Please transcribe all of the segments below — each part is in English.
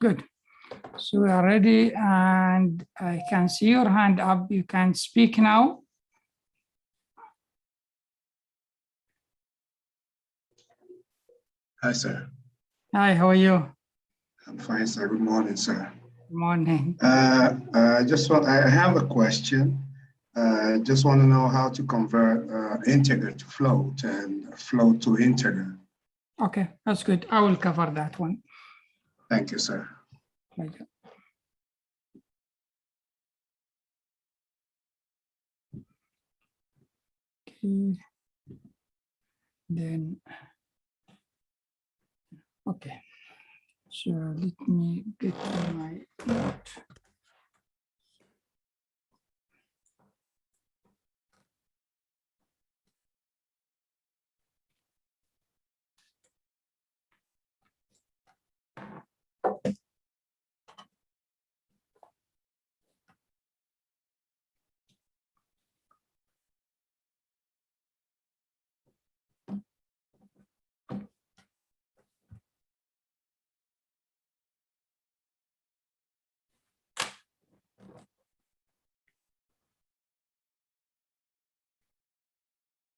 Good. So we are ready, and I can see your hand up. You can speak now. Hi, sir. Hi, how are you? I'm fine, sir. Good morning, sir. Good morning. I have a question. Just want to know how to convert integer to float and float to integer. Okay, that's good. I will cover that one. Thank you, sir. Pleasure. Okay. Then, okay. So let me get to my note.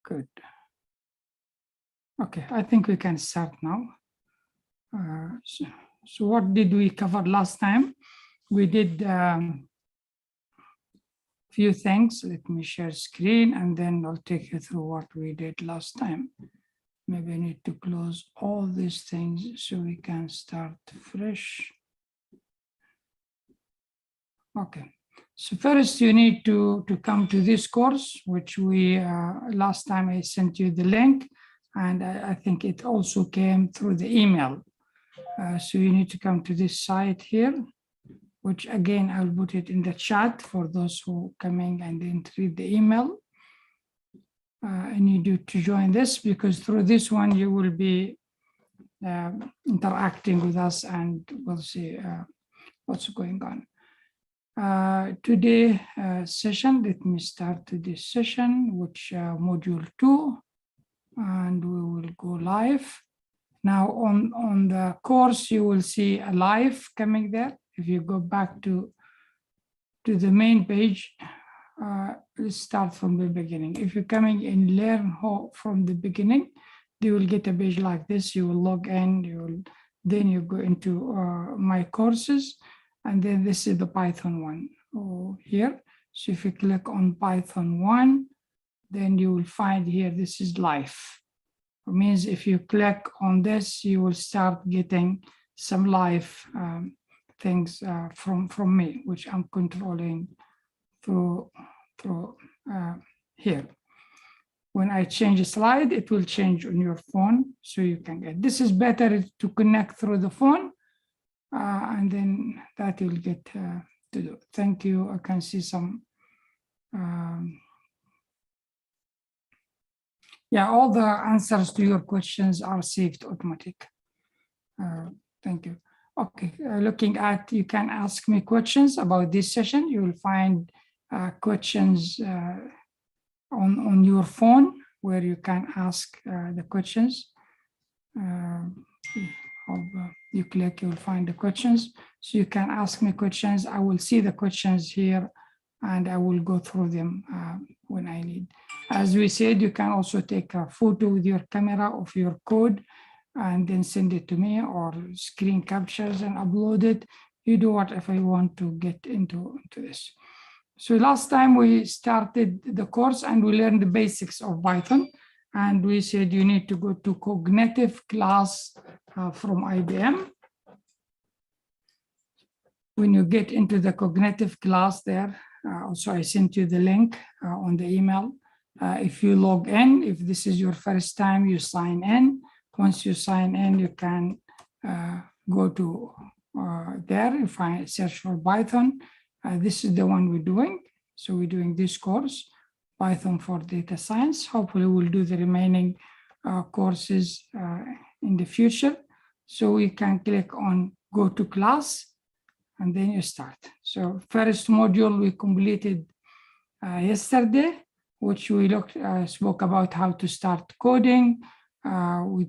Good. Okay, I think we can start now. So what did we cover last time? We did few things. Let me share screen and then I'll take you through what we did last time. Maybe I need to close all these things so we can start fresh. Okay, so first you need to come to this course, which we, last time I sent you the link, and I think it also came through the email. So you need to come to this site here, which again, I'll put it in the chat for those who coming and didn't read the email. I need you to join this because through this one, you will be interacting with us and we'll see what's going on. Today session, let me start this session, which module 2, and we will go live. Now on the course, you will see a live coming there. If you go back to the main page, let's start from the beginning. If you're coming in Learn How from the beginning, you will get a page like this. You will log in, then you go into my courses, and then this is the Python one here. So if you click on Python 1, then you will find here, this is live. It means if you click on this, you will start getting some live things from me, which I'm controlling through here. When I change a slide, it will change on your phone, so you can get. This is better to connect through the phone, and then that you'll get to do. Thank you. I can see some. Yeah, all the answers to your questions are saved automatic. Thank you. Okay, looking at, you can ask me questions about this session. You will find questions on your phone where you can ask the questions. You click, you'll find the questions. So you can ask me questions. I will see the questions here and I will go through them when I need. As we said, you can also take a photo with your camera of your code and then send it to me, or screen captures and upload it. You do whatever you want to get into this. So last time we started the course and we learned the basics of Python. And we said you need to go to cognitive class from IBM. When you get into the cognitive class there, also I sent you the link on the email. If you log in, if this is your first time, you sign in. Once you sign in, you can go to there, you find search for Python. This is the one we're doing. So we're doing this course, Python for data science. Hopefully we'll do the remaining courses in the future. So we can click on go to class and then you start. So first module we completed yesterday, which we spoke about how to start coding, We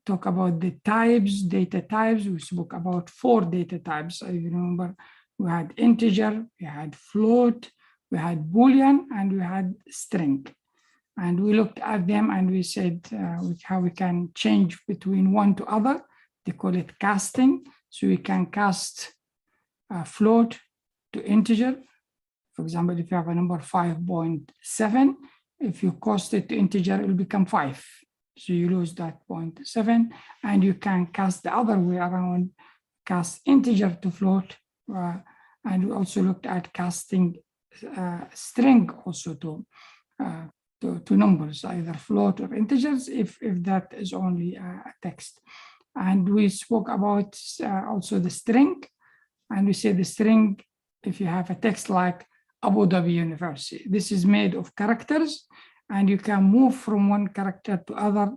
talk about the types, data types. We spoke about 4 data types. I remember we had integer, we had float, we had Boolean, and we had string. And we looked at them and we said how we can change between one to other. They call it casting. So we can cast float to integer. For example, if you have a number 5.7, if you cast it to integer, it will become 5. So you lose that 0.7, and you can cast the other way around, cast integer to float. And we also looked at casting string also to numbers, either float or integers, if that is only a text. And we spoke about also the string, and we say the string, if you have a text like Abu Dhabi University, this is made of characters, and you can move from one character to other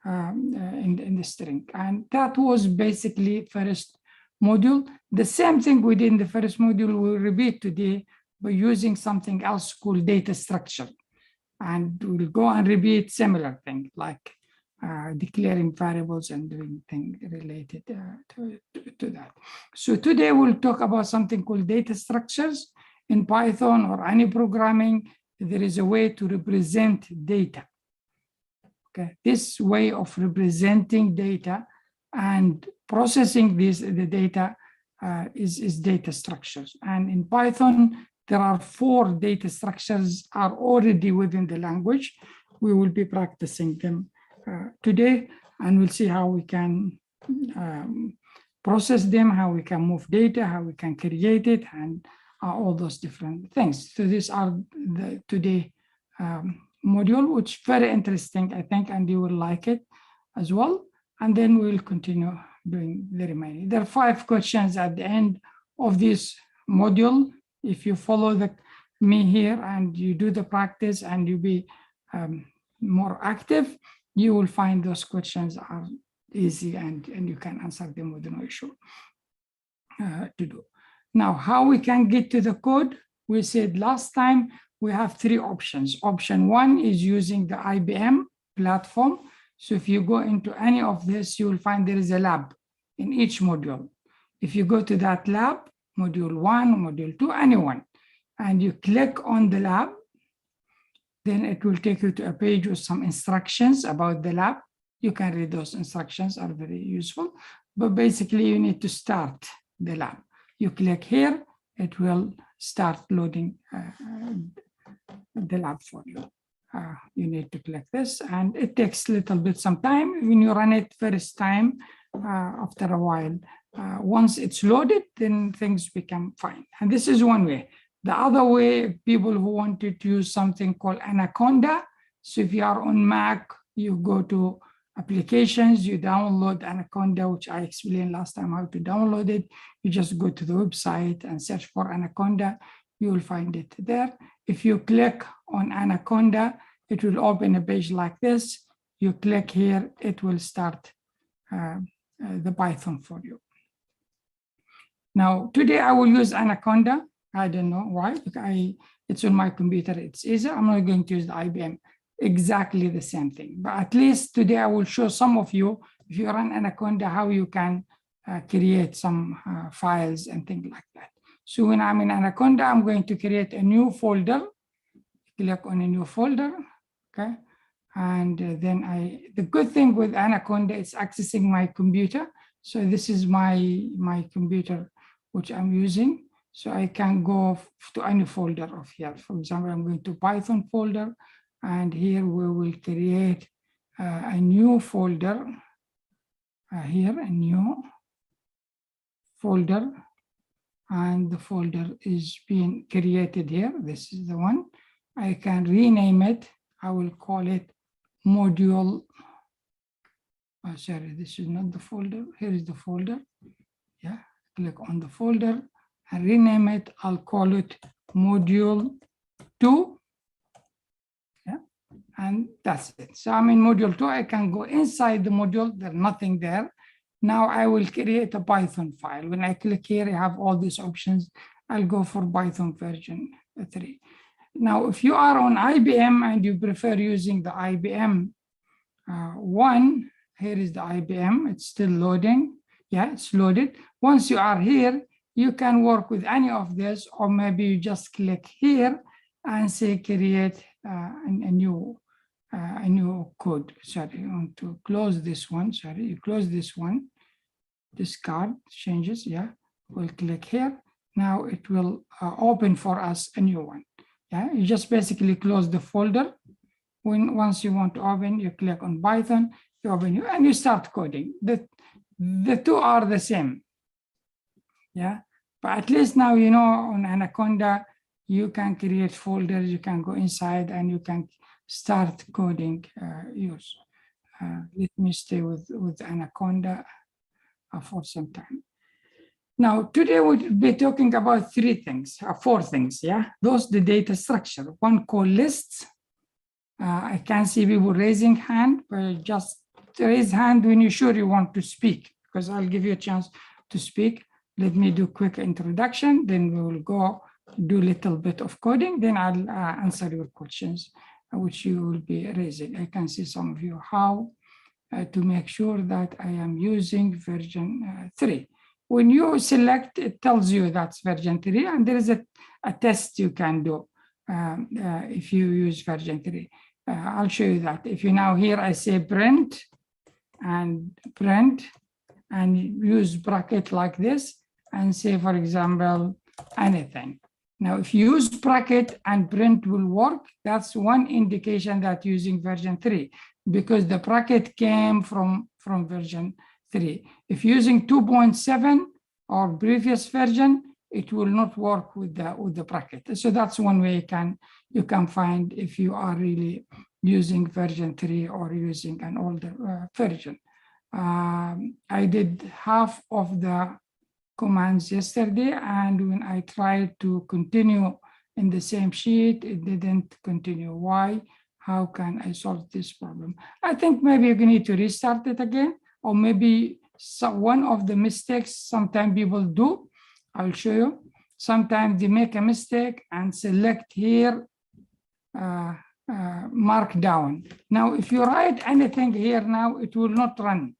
in the string. And that was basically first module. The same thing we did in the first module, we'll repeat today by using something else called data structure. And we'll go and repeat similar things like declaring variables and doing things related to that. So today we'll talk about something called data structures. In Python or any programming, there is a way to represent data. Okay, this way of representing data and processing the data is data structures. And in Python, there are 4 data structures are already within the language. We will be practicing them today, and we'll see how we can process them, how we can move data, how we can create it, and all those different things. So these are the today module, which is very interesting, I think, and you will like it as well. And then we'll continue doing the remaining. There are 5 questions at the end of this module. If you follow me here and you do the practice and you be more active, you will find those questions are easy and you can answer them with no issue to do. Now, how we can get to the code? We said last time we have 3 options. Option 1 is using the IBM platform. So if you go into any of this, you will find there is a lab in each module. If you go to that lab, module 1, module 2, anyone, and you click on the lab, then it will take you to a page with some instructions about the lab. You can read those instructions, are very useful, but basically you need to start the lab. You click here, it will start loading the lab for you. You need to click this, and it takes a little bit some time. When you run it first time, after a while, once it's loaded, then things become fine. And this is one way. The other way, people who wanted to use something called Anaconda. So if you are on Mac, you go to applications, you download Anaconda, which I explained last time how to download it. You just go to the website and search for Anaconda. You will find it there. If you click on Anaconda, it will open a page like this. You click here, it will start the Python for you. Now, today I will use Anaconda. I don't know why, because it's on my computer, it's easy. I'm not going to use the IBM, exactly the same thing. But at least today I will show some of you, if you run Anaconda, how you can create some files and things like that. So when I'm in Anaconda, I'm going to create a new folder. Click on a new folder, okay? And then the good thing with Anaconda is accessing my computer. So this is my computer, which I'm using. So I can go to any folder of here. For example, I'm going to Python folder, and here we will create a new folder. Here, a new folder, and the folder is being created here. This is the one. I can rename it. I will call it module. Oh, sorry, this is not the folder. Here is the folder. Yeah, click on the folder and rename it. I'll call it module 2. Yeah, and that's it. So I'm in module 2. I can go inside the module. There's nothing there. Now I will create a Python file. When I click here, I have all these options. I'll go for Python version 3. Now, if you are on IBM and you prefer using the IBM One, here is the IBM, it's still loading. Yeah, it's loaded. Once you are here, you can work with any of this, or maybe you just click here and say create a new code. Sorry, I want to close this one. Sorry, you close this one. Discard changes. Yeah, we'll click here. Now it will open for us a new one. Yeah, you just basically close the folder. Once you want to open, you click on Python, you open it, and you start coding. The two are the same. Yeah, but at least now you know on Anaconda, you can create folders, you can go inside, and you can start coding yours. Let me stay with Anaconda for some time. Now, today we'll be talking about four things, yeah? Those, the data structure. One called lists. I can see people raising hand, but just raise hand when you're sure you want to speak, because I'll give you a chance to speak. Let me do quick introduction, then we will go do a little bit of coding, then I'll answer your questions, which you will be raising. I can see some of you how to make sure that I am using version 3. When you select, it tells you that's version 3, and there is a test you can do if you use version 3. I'll show you that. If you now here, I say print, and use bracket like this, and say, for example, anything. Now, if you use bracket and print will work, that's one indication that using version 3, because the bracket came from version 3. If using 2.7 or previous version, it will not work with the bracket. So that's one way you can find if you are really using version 3 or using an older version. I did half of the commands yesterday, and when I tried to continue in the same sheet, it didn't continue. Why? How can I solve this problem? I think maybe you need to restart it again, or maybe one of the mistakes sometimes people do, I'll show you. Sometimes they make a mistake and select here markdown. Now, if you write anything here now, it will not run,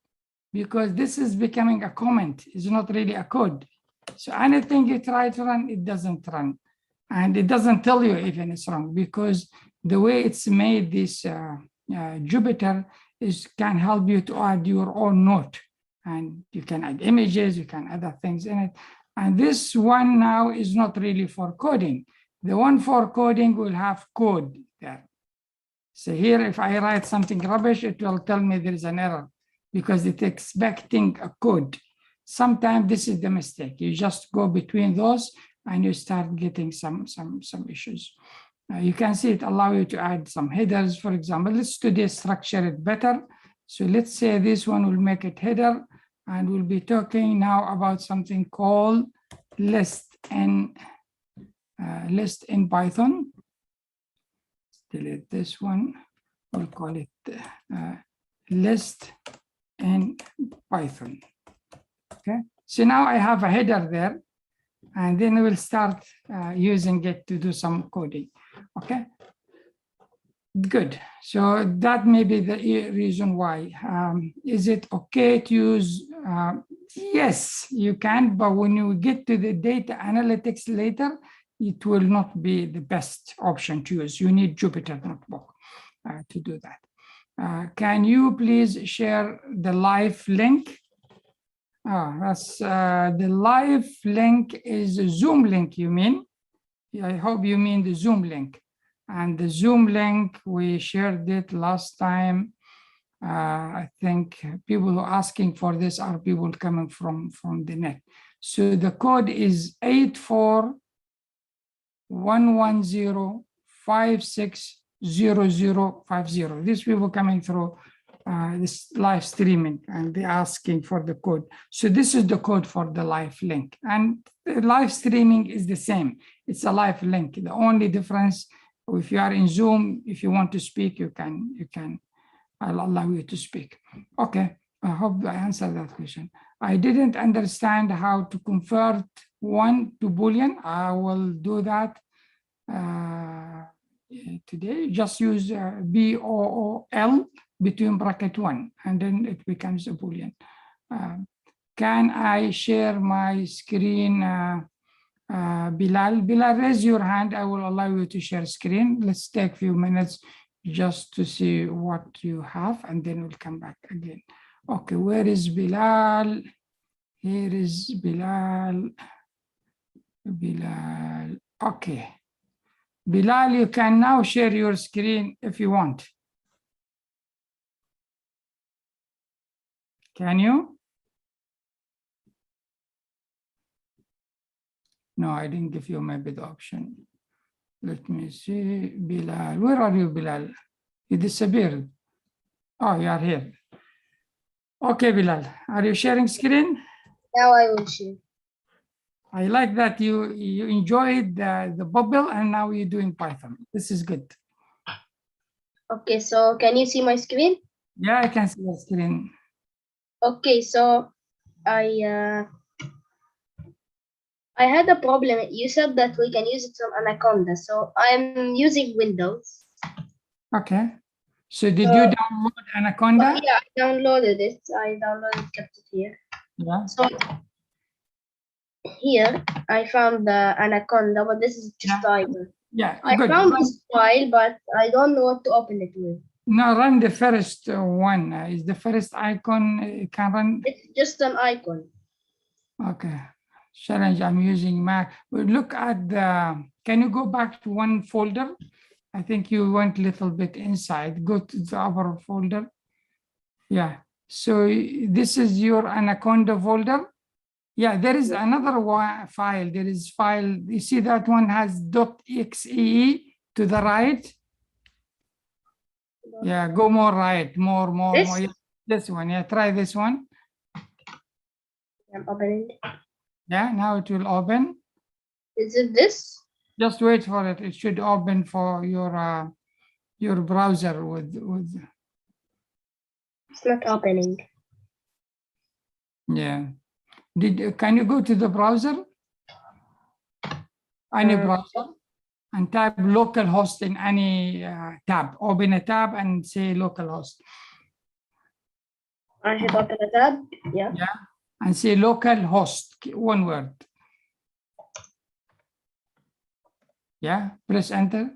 because this is becoming a comment. It's not really a code. So anything you try to run, it doesn't run. And it doesn't tell you even it's wrong, because the way it's made, this Jupyter can help you to add your own note. And you can add images, you can add other things in it. And this one now is not really for coding. The one for coding will have code there. So here, if I write something rubbish, it will tell me there is an error, because it's expecting a code. Sometimes this is the mistake. You just go between those and you start getting some issues. You can see it allows you to add some headers, for example. Let's today structure it better. So let's say this one will make it header, and we'll be talking now about something called list in Python. Delete this one. We'll call it list in Python. Okay. So now I have a header there, and then we'll start using it to do some coding. Okay. Good. So that may be the reason why. Is it okay to use? Yes, you can, but when you get to the data analytics later, it will not be the best option to use. You need Jupyter Notebook to do that. Can you please share the live link? That's the live link is a Zoom link, you mean? I hope you mean the Zoom link. And the Zoom link, we shared it last time. I think people who are asking for this are people coming from the net. So the code is 841105600050. These people coming through this live streaming, and they're asking for the code. So this is the code for the live link. And the live streaming is the same. It's a live link. The only difference, if you are in Zoom, if you want to speak, you can. I'll allow you to speak. Okay, I hope I answered that question. I didn't understand how to convert 1 to Boolean. I will do that today. Just use BOOL, between bracket 1, and then it becomes a Boolean. Can I share my screen? Bilal, raise your hand. I will allow you to share screen. Let's take a few minutes just to see what you have, and then we'll come back again. Okay, where is Bilal? Here is Bilal. Bilal, okay. Bilal, you can now share your screen if you want. Can you? No, I didn't give you maybe the option. Let me see. Bilal, where are you, Bilal? You disappeared. Oh, you are here. Okay, Bilal, are you sharing screen? Now I will share. I like that you enjoyed the bubble and now you're doing Python. This is good. Okay, so can you see my screen? Yeah, I can see the screen. Okay, so I had a problem. You said that we can use it on Anaconda, so I'm using Windows. Okay. So did you download Anaconda? Yeah, I downloaded it. Kept it here. Yeah. So here I found the Anaconda, but this is just the icon. Yeah, I good. found this file, but I don't know what to open it with. Now run the first one. Is the first icon can run? It's just an icon. Okay. Challenge, I'm using Mac. Look at the, can you go back to one folder? I think you went a little bit inside. Go to the other folder. Yeah. So this is your Anaconda folder. Yeah, there is another file. There is file. You see that one has .xee to the right. Yeah, go more right, more. Yeah, this one. Yeah, try this one. I'm opening it. Yeah, now it will open. Is it this? Just wait for it. It should open for your browser with. It's not opening. Yeah. Can you go to the browser? Any browser, and type localhost in any tab. Open a tab and say localhost. I should open a tab. Yeah. Yeah, and say localhost, one word. Yeah, press enter.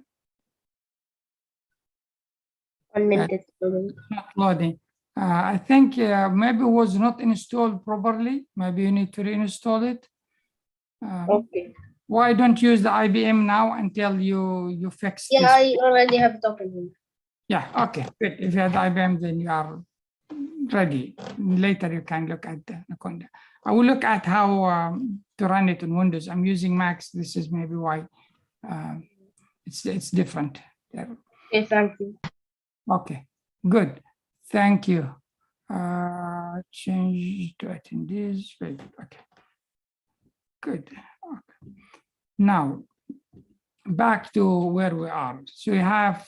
1 minute. It's loading. Not loading. I think maybe it was not installed properly. Maybe you need to reinstall it. Okay. Why don't use the IBM now until you fix Yeah, this? I already have it open here. Yeah, okay, good. If you have the IBM, then you are ready. Later, you can look at the Anaconda. I will look at how to run it on Windows. I'm using Macs. This is maybe why it's different. Yeah. Okay, thank you. Okay, good. Thank you. Change to attendees. Very good. Okay. Good. Okay. Now, back to where we are. So we have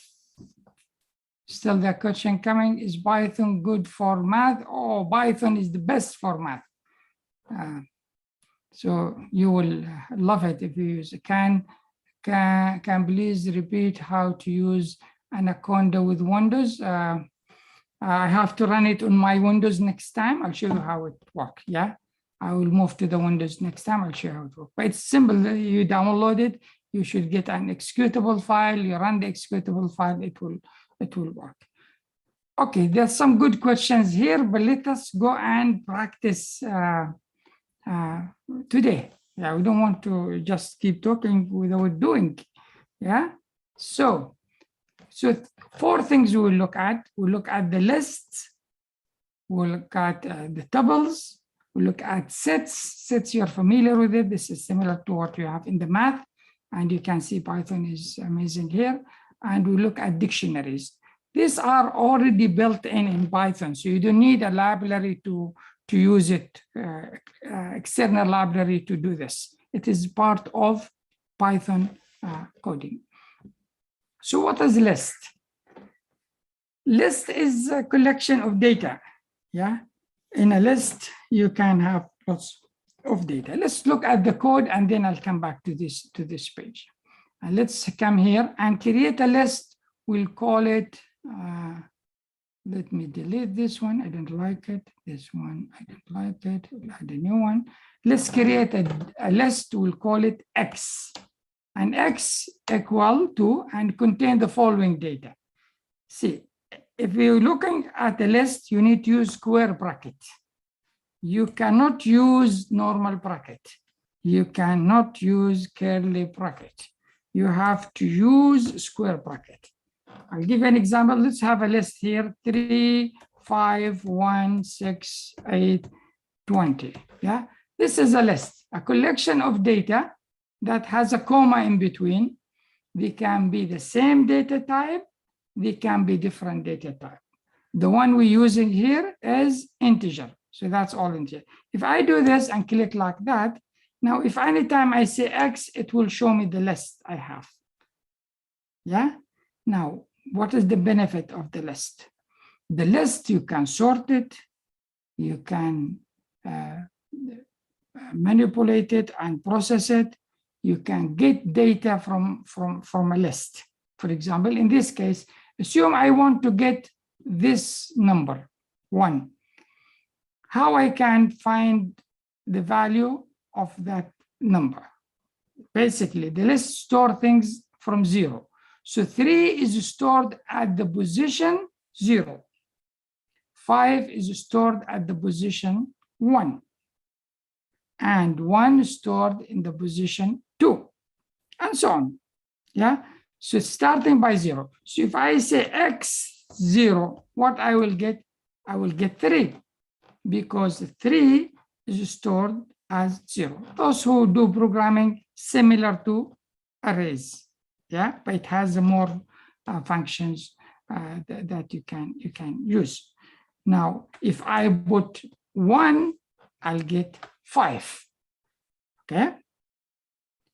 still the question coming. Is Python good for math? Oh, Python is the best for math. So you will love it if you use it. Can please repeat how to use Anaconda with Windows? I have to run it on my Windows next time. I'll show you how it works. Yeah, I will move to the Windows next time. I'll show you how it works. But it's simple. You download it. You should get an executable file. You run the executable file. It will work. Okay, there's some good questions here, but let us go and practice today. Yeah, we don't want to just keep talking without doing. Yeah, so 4 things we will look at. We'll look at the lists. We'll look at the tuples. We'll look at sets. Sets, you're familiar with it. This is similar to what you have in the math. And you can see Python is amazing here. And we look at dictionaries. These are already built in Python. So you don't need a library to use it, external library to do this. It is part of Python coding. So what is list? List is a collection of data. Yeah, in a list, you can have lots of data. Let's look at the code and then I'll come back to this page. And let's come here and create a list. We'll call it let me delete this one. I don't like it. This one, I don't like it. We'll add a new one. Let's create a list. We'll call it X. And X equal to and contain the following data. See, if you're looking at a list, you need to use square bracket. You cannot use normal bracket. You cannot use curly bracket. You have to use square bracket. I'll give you an example. Let's have a list here, 3, 5, 1, 6, 8, 20. Yeah, this is a list, a collection of data that has a comma in between. They can be the same data type. They can be different data type. The one we're using here is integer. So that's all integer. If I do this and click like that, now if anytime I say X, it will show me the list I have. Yeah. Now, what is the benefit of the list? The list, you can sort it, you can manipulate it and process it. You can get data from a list. For example, in this case, assume I want to get this number, 1. How I can find the value of that number? Basically, the list store things from 0. So 3 is stored at the position 0. 5 is stored at the position 1. And 1 is stored in the position 2. And so on. Yeah. So starting by 0. So if I say X 0, what I will get? I will get 3. Because 3 is stored as 0. Those who do programming similar to arrays. Yeah, but it has more functions that you can use. Now, if I put 1, I'll get 5. Okay.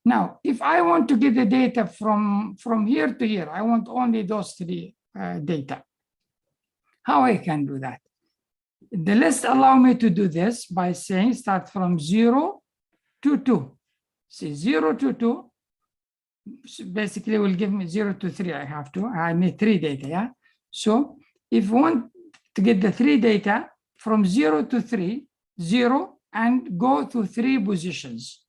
Now, if I want to get the data from here to here, I want only those 3 data. How I can do that? The list allow me to do this by saying start from 0 to 2. See, 0 to 2. Basically will give me 0 to 3. I need 3 data. Yeah. So if you want to get the 3 data from 0 to 3, 0 and go to 3 positions,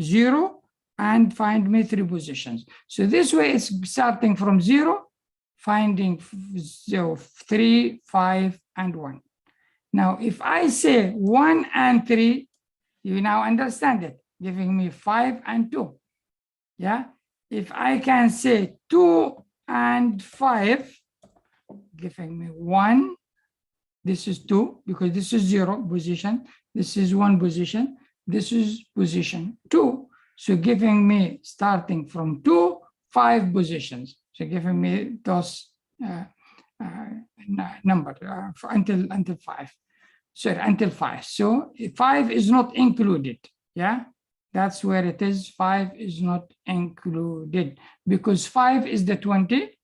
0 and find me 3 positions. So this way it's starting from 0, finding 0, 3, 5, and 1. Now, if I say 1 and 3, you now understand it, giving me 5 and 2. Yeah. If I can say 2 and 5, giving me 1, this is 2, because this is 0 position, this is 1 position, this is position 2. So giving me, starting from 2, 5 positions. So giving me those number until 5. Sorry, until 5. So 5 is not included. Yeah. That's where it is. 5 is not included because 5 is the 20.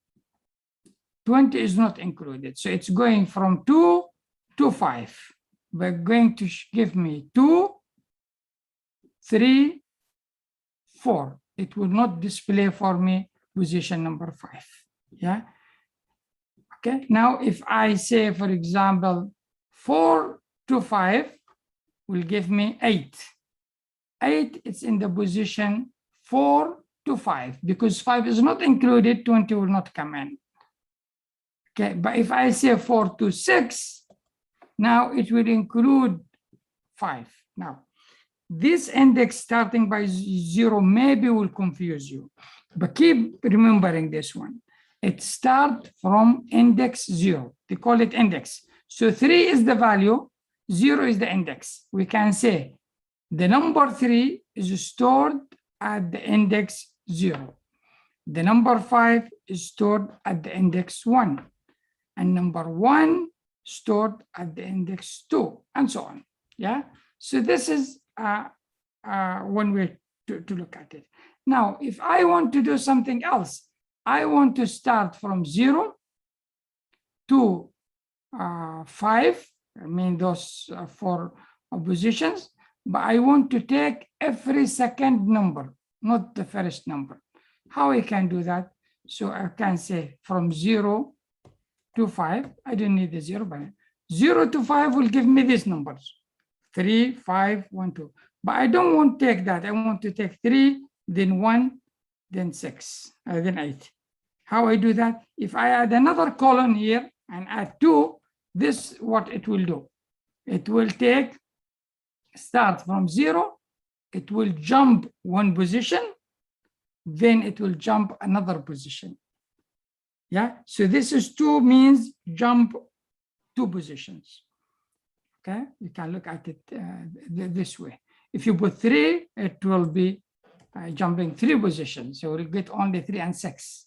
20 is not included. So it's going from 2 to 5. But going to give me 2, 3, 4. It will not display for me position number 5. Yeah. Okay. Now, if I say, for example, 4 to 5 will give me 8. 8, it's in the position 4 to 5 because 5 is not included, 20 will not come in. Okay, but if I say 4 to 6, now it will include 5. Now, this index starting by 0 maybe will confuse you, but keep remembering this one. It starts from index 0. They call it index. So 3 is the value, 0 is the index. We can say the number 3 is stored at the index 0. The number 5 is stored at the index 1. And number 1 stored at the index 2, and so on. Yeah. So this is one way to look at it. Now, if I want to do something else, I want to start from 0 to 5. I mean, those 4 positions. But I want to take every second number, not the first number. How I can do that? So I can say from 0 to 5, I don't need the 0, but 0 to 5 will give me these numbers, 3, 5, 1, 2. But I don't want to take that. I want to take 3, then 1, then 6, then 8. How I do that? If I add another column here and add 2, this what it will do. It will start from 0, it will jump 1 position, then it will jump another position. Yeah, so this is 2 means jump 2 positions. Okay, you can look at it this way. If you put 3, it will be jumping 3 positions. So we'll get only 3 and 6.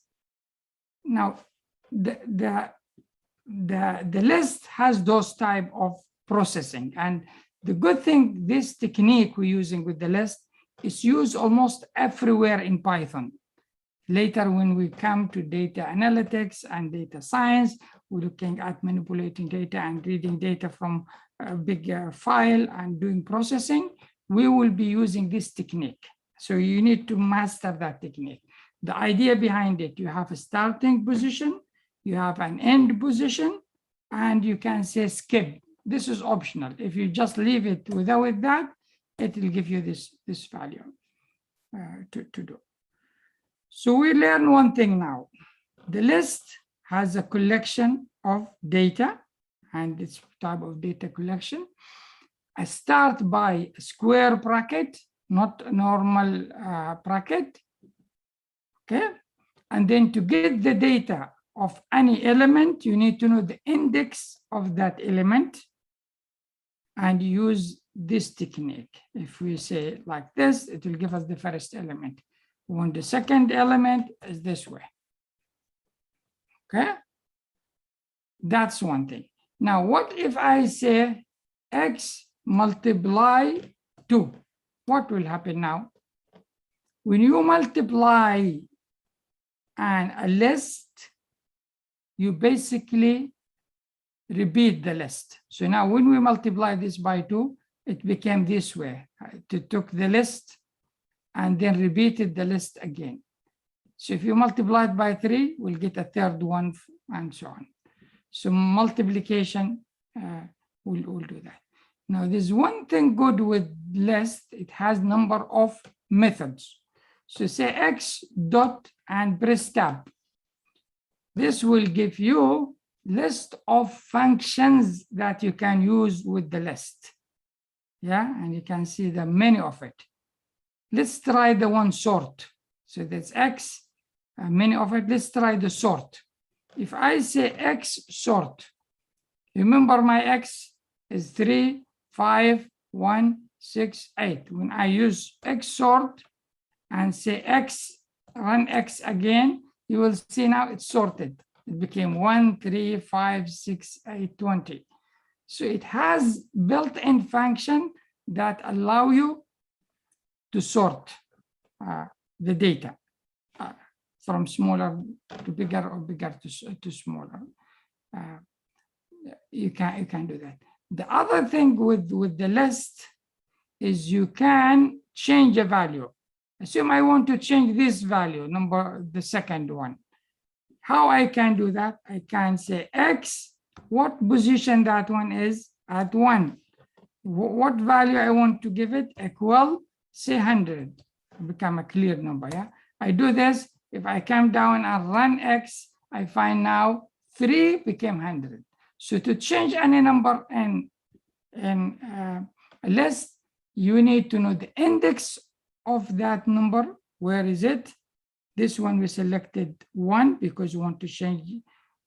Now, the list has those type of processing. And the good thing, this technique we're using with the list is used almost everywhere in Python. Later, when we come to data analytics and data science, we're looking at manipulating data and reading data from a big file and doing processing, we will be using this technique. So you need to master that technique. The idea behind it, you have a starting position, you have an end position, and you can say skip. This is optional. If you just leave it without that, it will give you this value to do. So we learn one thing now. The list has a collection of data, and it's type of data collection. I start by a square bracket, not a normal bracket. Okay, and then to get the data of any element, you need to know the index of that element and use this technique. If we say like this, it will give us the first element. When the second element is this way. Okay, that's one thing. Now, what if I say x multiply 2? What will happen now? When you multiply a list, you basically repeat the list. So now when we multiply this by 2, it became this way. It took the list and then repeated the list again. So if you multiply it by 3, we'll get a third one and so on. So multiplication will do that. Now there's one thing good with list, it has number of methods. So say x dot and press tab. This will give you list of functions that you can use with the list. Yeah, and you can see the many of it. Let's try the one sort. So that's x, many of it. Let's try the sort. If I say x sort, remember my x is 3, 5, 1, 6, 8. When I use x sort and say x, run x again, you will see now it's sorted. It became 1, 3, 5, 6, 8, 20. So it has built-in function that allow you to sort the data from smaller to bigger or bigger to smaller. You can do that. The other thing with the list is you can change a value. Assume I want to change this value, the second one. How I can do that? I can say x, what position that one is at 1. What value I want to give it? Equal, say 100. Become a clear number, yeah? I do this. If I come down and run x, I find now 3 became 100. So to change any number in a list, you need to know the index of that number. Where is it? This one we selected 1 because you want to change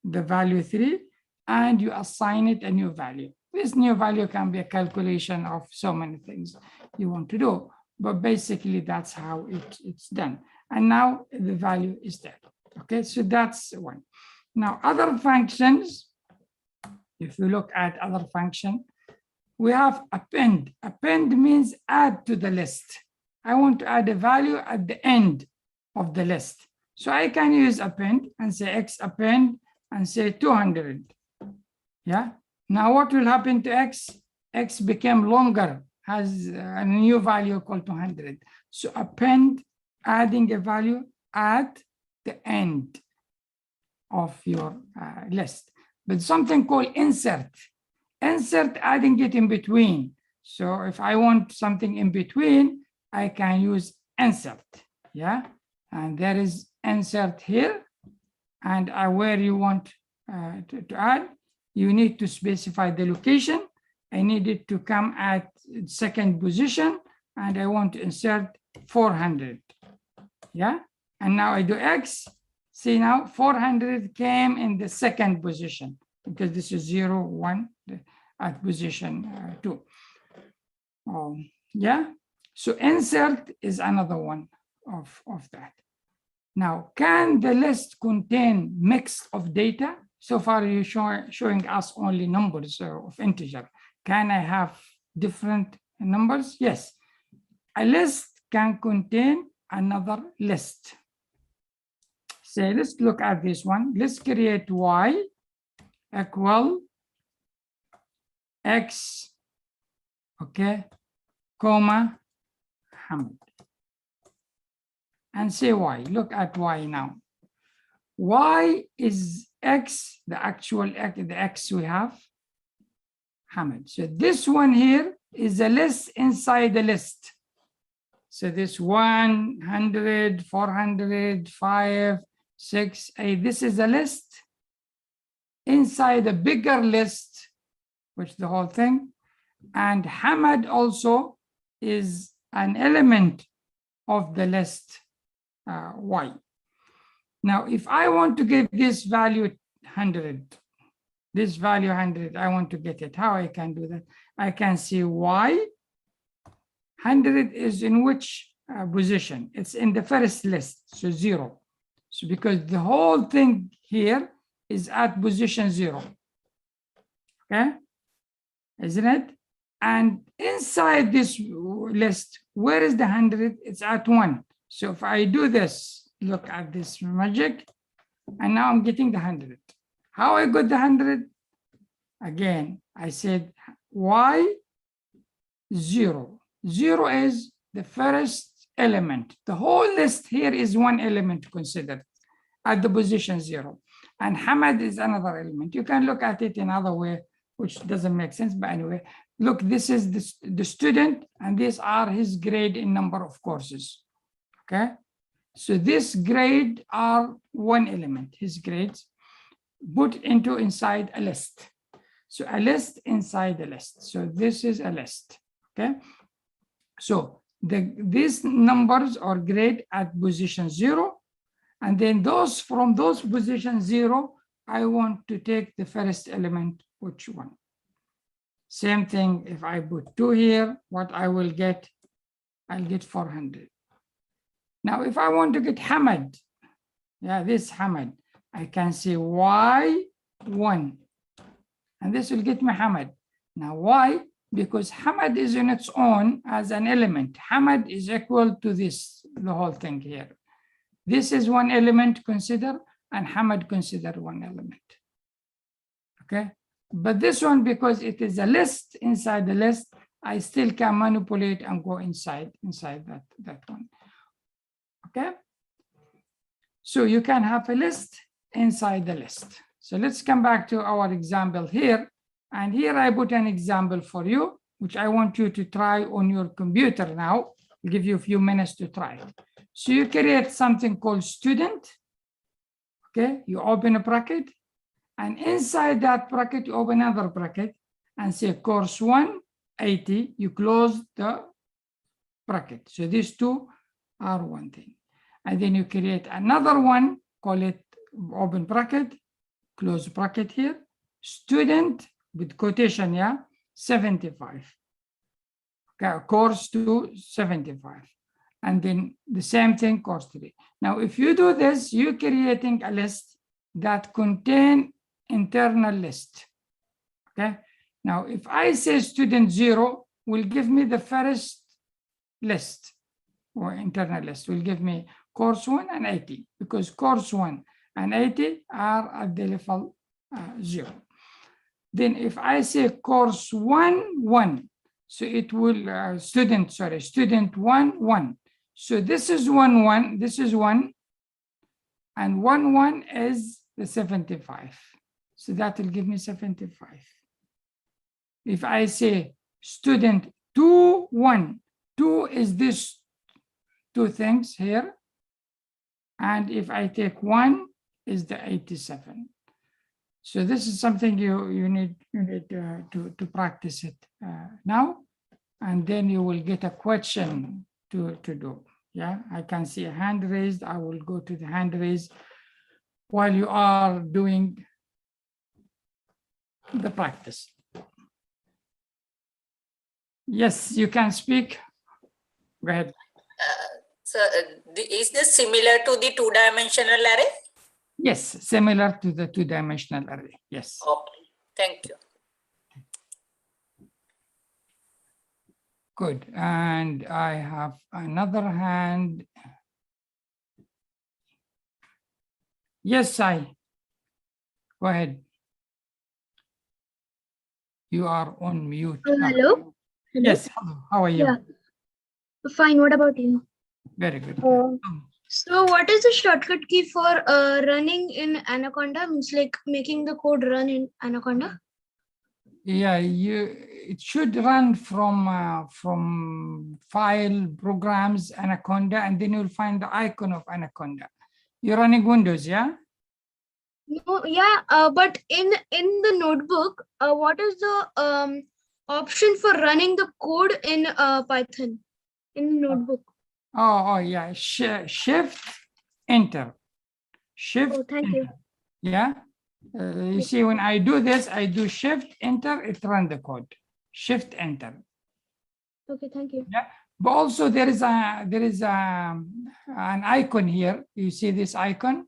the value 3, and you assign it a new value. This new value can be a calculation of so many things you want to do, but basically that's how it's done. And now the value is there. Okay, so that's one. Now other functions, if you look at other function, we have append. Append means add to the list. I want to add a value at the end of the list. So I can use append and say x append and say 200. Yeah. Now what will happen to x? X became longer, has a new value called 200. So append, adding a value at the end of your list. but something called insert. Insert, adding it in between. So if I want something in between, I can use insert, yeah? And there is insert here, and where you want to add, you need to specify the location. I need it to come at second position, and I want to insert 400, yeah? And now I do X, see now 400 came in the second position, because this is 0, 1 at position 2. Yeah, so insert is another one of that. Now, can the list contain mix of data? So far, you're showing us only numbers of integer. Can I have different numbers? Yes. A list can contain another list. So let's look at this one. Let's create Y equal X, okay, comma, Hamid. And say Y. Look at Y now. Y is X, the actual X, the X we have, Hamid. So this one here is a list inside the list. So this 100, 400, 5, 6, 8, this is a list inside a bigger list, which the whole thing. And Hamid also is an element of the list Y. Now, if I want to get this value 100, this value 100, I want to get it. How I can do that? I can see Y. 100 is in which position? It's in the first list, so 0. So because the whole thing here is at position 0. Okay, isn't it? And inside this list, where is the 100? It's at 1. So if I do this, look at this magic, and now I'm getting the 100. How I got the 100? Again, I said Y 0. 0 is the first element. The whole list here is one element considered at the position 0. And Hamid is another element. You can look at it in another way, which doesn't make sense. But anyway, look, this is the student, and these are his grade in number of courses. Okay. So this grade are one element, his grades, put into inside a list. So a list inside a list. So this is a list. Okay. So these numbers are grade at position 0. And then those from those position 0, I want to take the first element, which one? Same thing, if I put 2 here, what I will get, I'll get 400. Now, if I want to get Hamid, yeah, this Hamid, I can say Y1, and this will get me Hamid. Now, why? Because Hamid is in its own as an element. Hamid is equal to this, the whole thing here. This is one element consider, and Hamid consider one element. Okay, but this one, because it is a list inside the list, I still can manipulate and go inside that one. Okay, so you can have a list inside the list. So let's come back to our example here. And here I put an example for you, which I want you to try on your computer now. I'll give you a few minutes to try it. So you create something called student. Okay, you open a bracket, and inside that bracket, you open another bracket and say course 1, 80. You close the bracket. So these two are one thing. And then you create another one, call it open bracket, close bracket here, student with quotation, yeah, 75. Okay, course 2, 75. And then the same thing, course 3. Now, if you do this, you're creating a list that contain internal list. Okay. Now, if I say student 0, will give me the first list, or internal list will give me course 1 and 80, because course 1 and 80 are at the level 0. Then if I say course 1, 1, so it will student 1, 1. So this is 1, 1, this is 1, and 1, 1 is the 75. So that will give me 75. If I say student 2, 1, 2 is this two things here. And if I take 1 is the 87. So this is something you need to practice it now, and then you will get a question to do. Yeah, I can see a hand raised. I will go to the hand raised while you are doing the practice. Yes, you can speak. Go ahead. So is this similar to the two-dimensional array? Yes, similar to the two-dimensional array. Yes. Okay, thank you. Good. And I have another hand. Yes, Sai. Go ahead. You are on mute. Hello. Yes. Hello. How are you? Yeah. Fine. What about you? Very good. So what is the shortcut key for running in Anaconda? Means like making the code run in Anaconda? Yeah, it should run from file programs Anaconda, and then you'll find the icon of Anaconda. You're running Windows, yeah? No, yeah. But in the notebook, what is the option for running the code in Python in the notebook? Oh yeah. Shift Enter. Shift. Oh, thank you. Yeah. You see, when I do this, I do Shift Enter. It runs the code. Shift Enter. Okay, thank you. Yeah. But also there is an icon here. You see this icon?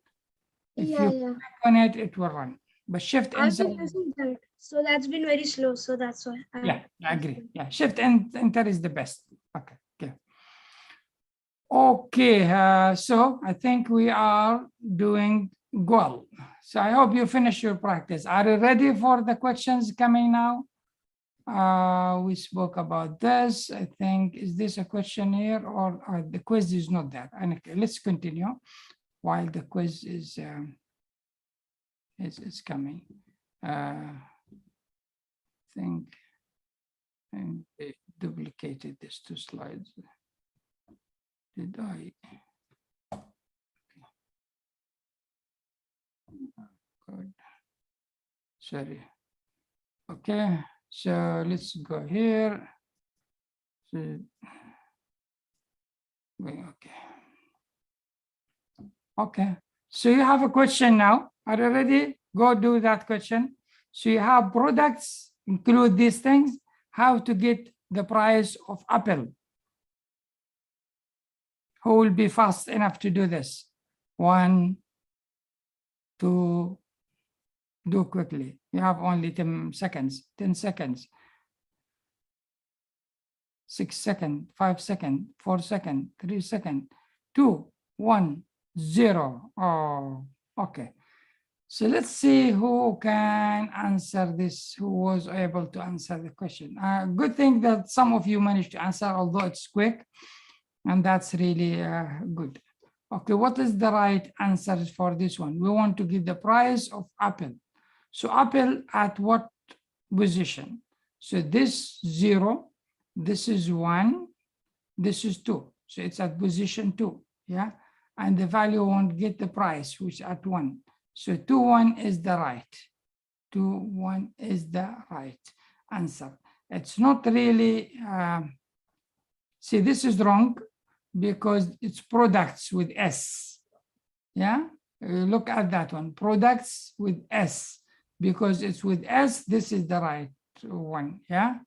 If Yeah, you yeah. click on it, it will run. But Shift I've Enter. been using that, so that's been very slow. So that's why. Yeah, I agree. Yeah, Shift Enter is the best. Okay. Okay, so I think we are doing well. So I hope you finish your practice. Are you ready for the questions coming now? We spoke about this. I think, is this a question here, or the quiz is not there? And okay, let's continue while the quiz is coming. I think I duplicated these two slides. Did I? Good. Sorry. Okay, so let's go here. So, okay. Okay, so you have a question now. Are you ready? Go do that question. So you have products, include these things, how to get the price of Apple. Who will be fast enough to do this? 1, 2, do quickly. You have only 10 seconds, 10 seconds. 6 seconds, 5 seconds, 4 seconds, 3 seconds, 2, 1, 0. Oh, okay. So let's see who can answer this, who was able to answer the question. Good thing that some of you managed to answer, although it's quick, and that's really good. Okay, what is the right answer for this one? We want to give the price of Apple. So Apple at what position? So this 0, this is 1, this is 2. So it's at position 2, yeah? And the value won't get the price, which at 1. So 2, 1 is the right. 2, 1 is the right answer. It's not really, see, this is wrong because it's products with S, yeah? Look at that one, products with S. Because it's with S, this is the right one, yeah?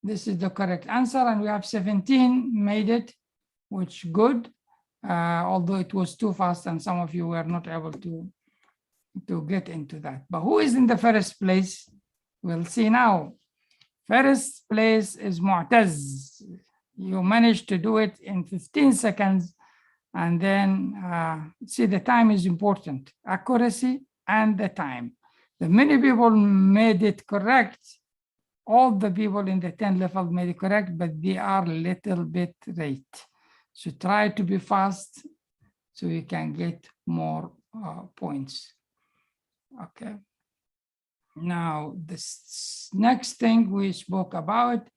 This is the correct answer, and we have 17 made it, which good, although it was too fast and some of you were not able to get into that. But who is in the first place? We'll see now. First place is Mu'taz. You managed to do it in 15 seconds. And then, see, the time is important, accuracy and the time. The many people made it correct. All the people in the 10 level made it correct, but they are a little bit late. So try to be fast so you can get more points. Okay. Now, this next thing we spoke about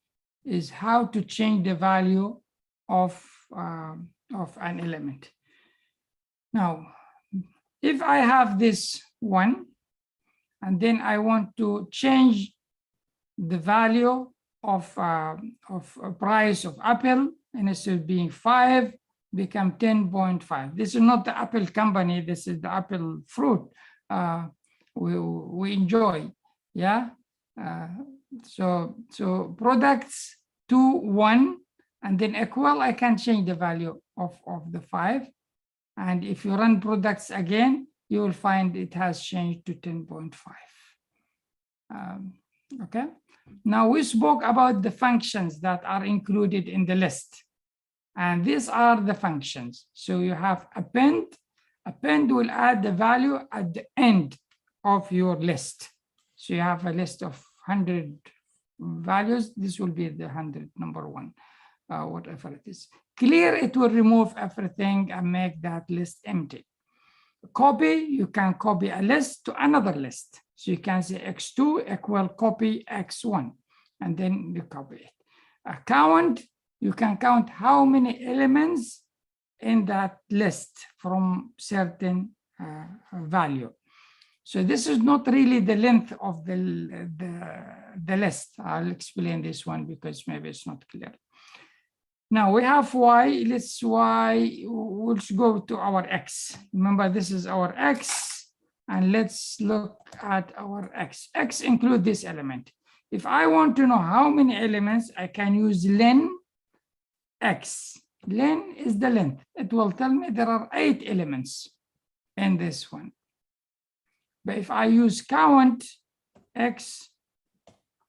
is how to change the value of an element. Now, if I have this one, and then I want to change the value of a price of apple, and instead of being 5, become 10.5. This is not the Apple company. This is the apple fruit we enjoy. Yeah. So products 2, 1, and then equal, I can change the value of the 5. And if you run products again, you will find it has changed to 10.5. Okay. Now we spoke about the functions that are included in the list. And these are the functions. So you have append. Append will add the value at the end of your list. So you have a list of 100 values. This will be the 100, number 1, whatever it is. Clear, it will remove everything and make that list empty. Copy, you can copy a list to another list. So you can say x2 equal copy x1, and then you copy it. A count, you can count how many elements in that list from certain value. So this is not really the length of the list. I'll explain this one because maybe it's not clear. Now we have y, let's go to our x. Remember, this is our x, and let's look at our x. X include this element. If I want to know how many elements, I can use len x. Len is the length. It will tell me there are 8 elements in this one. But if I use count, x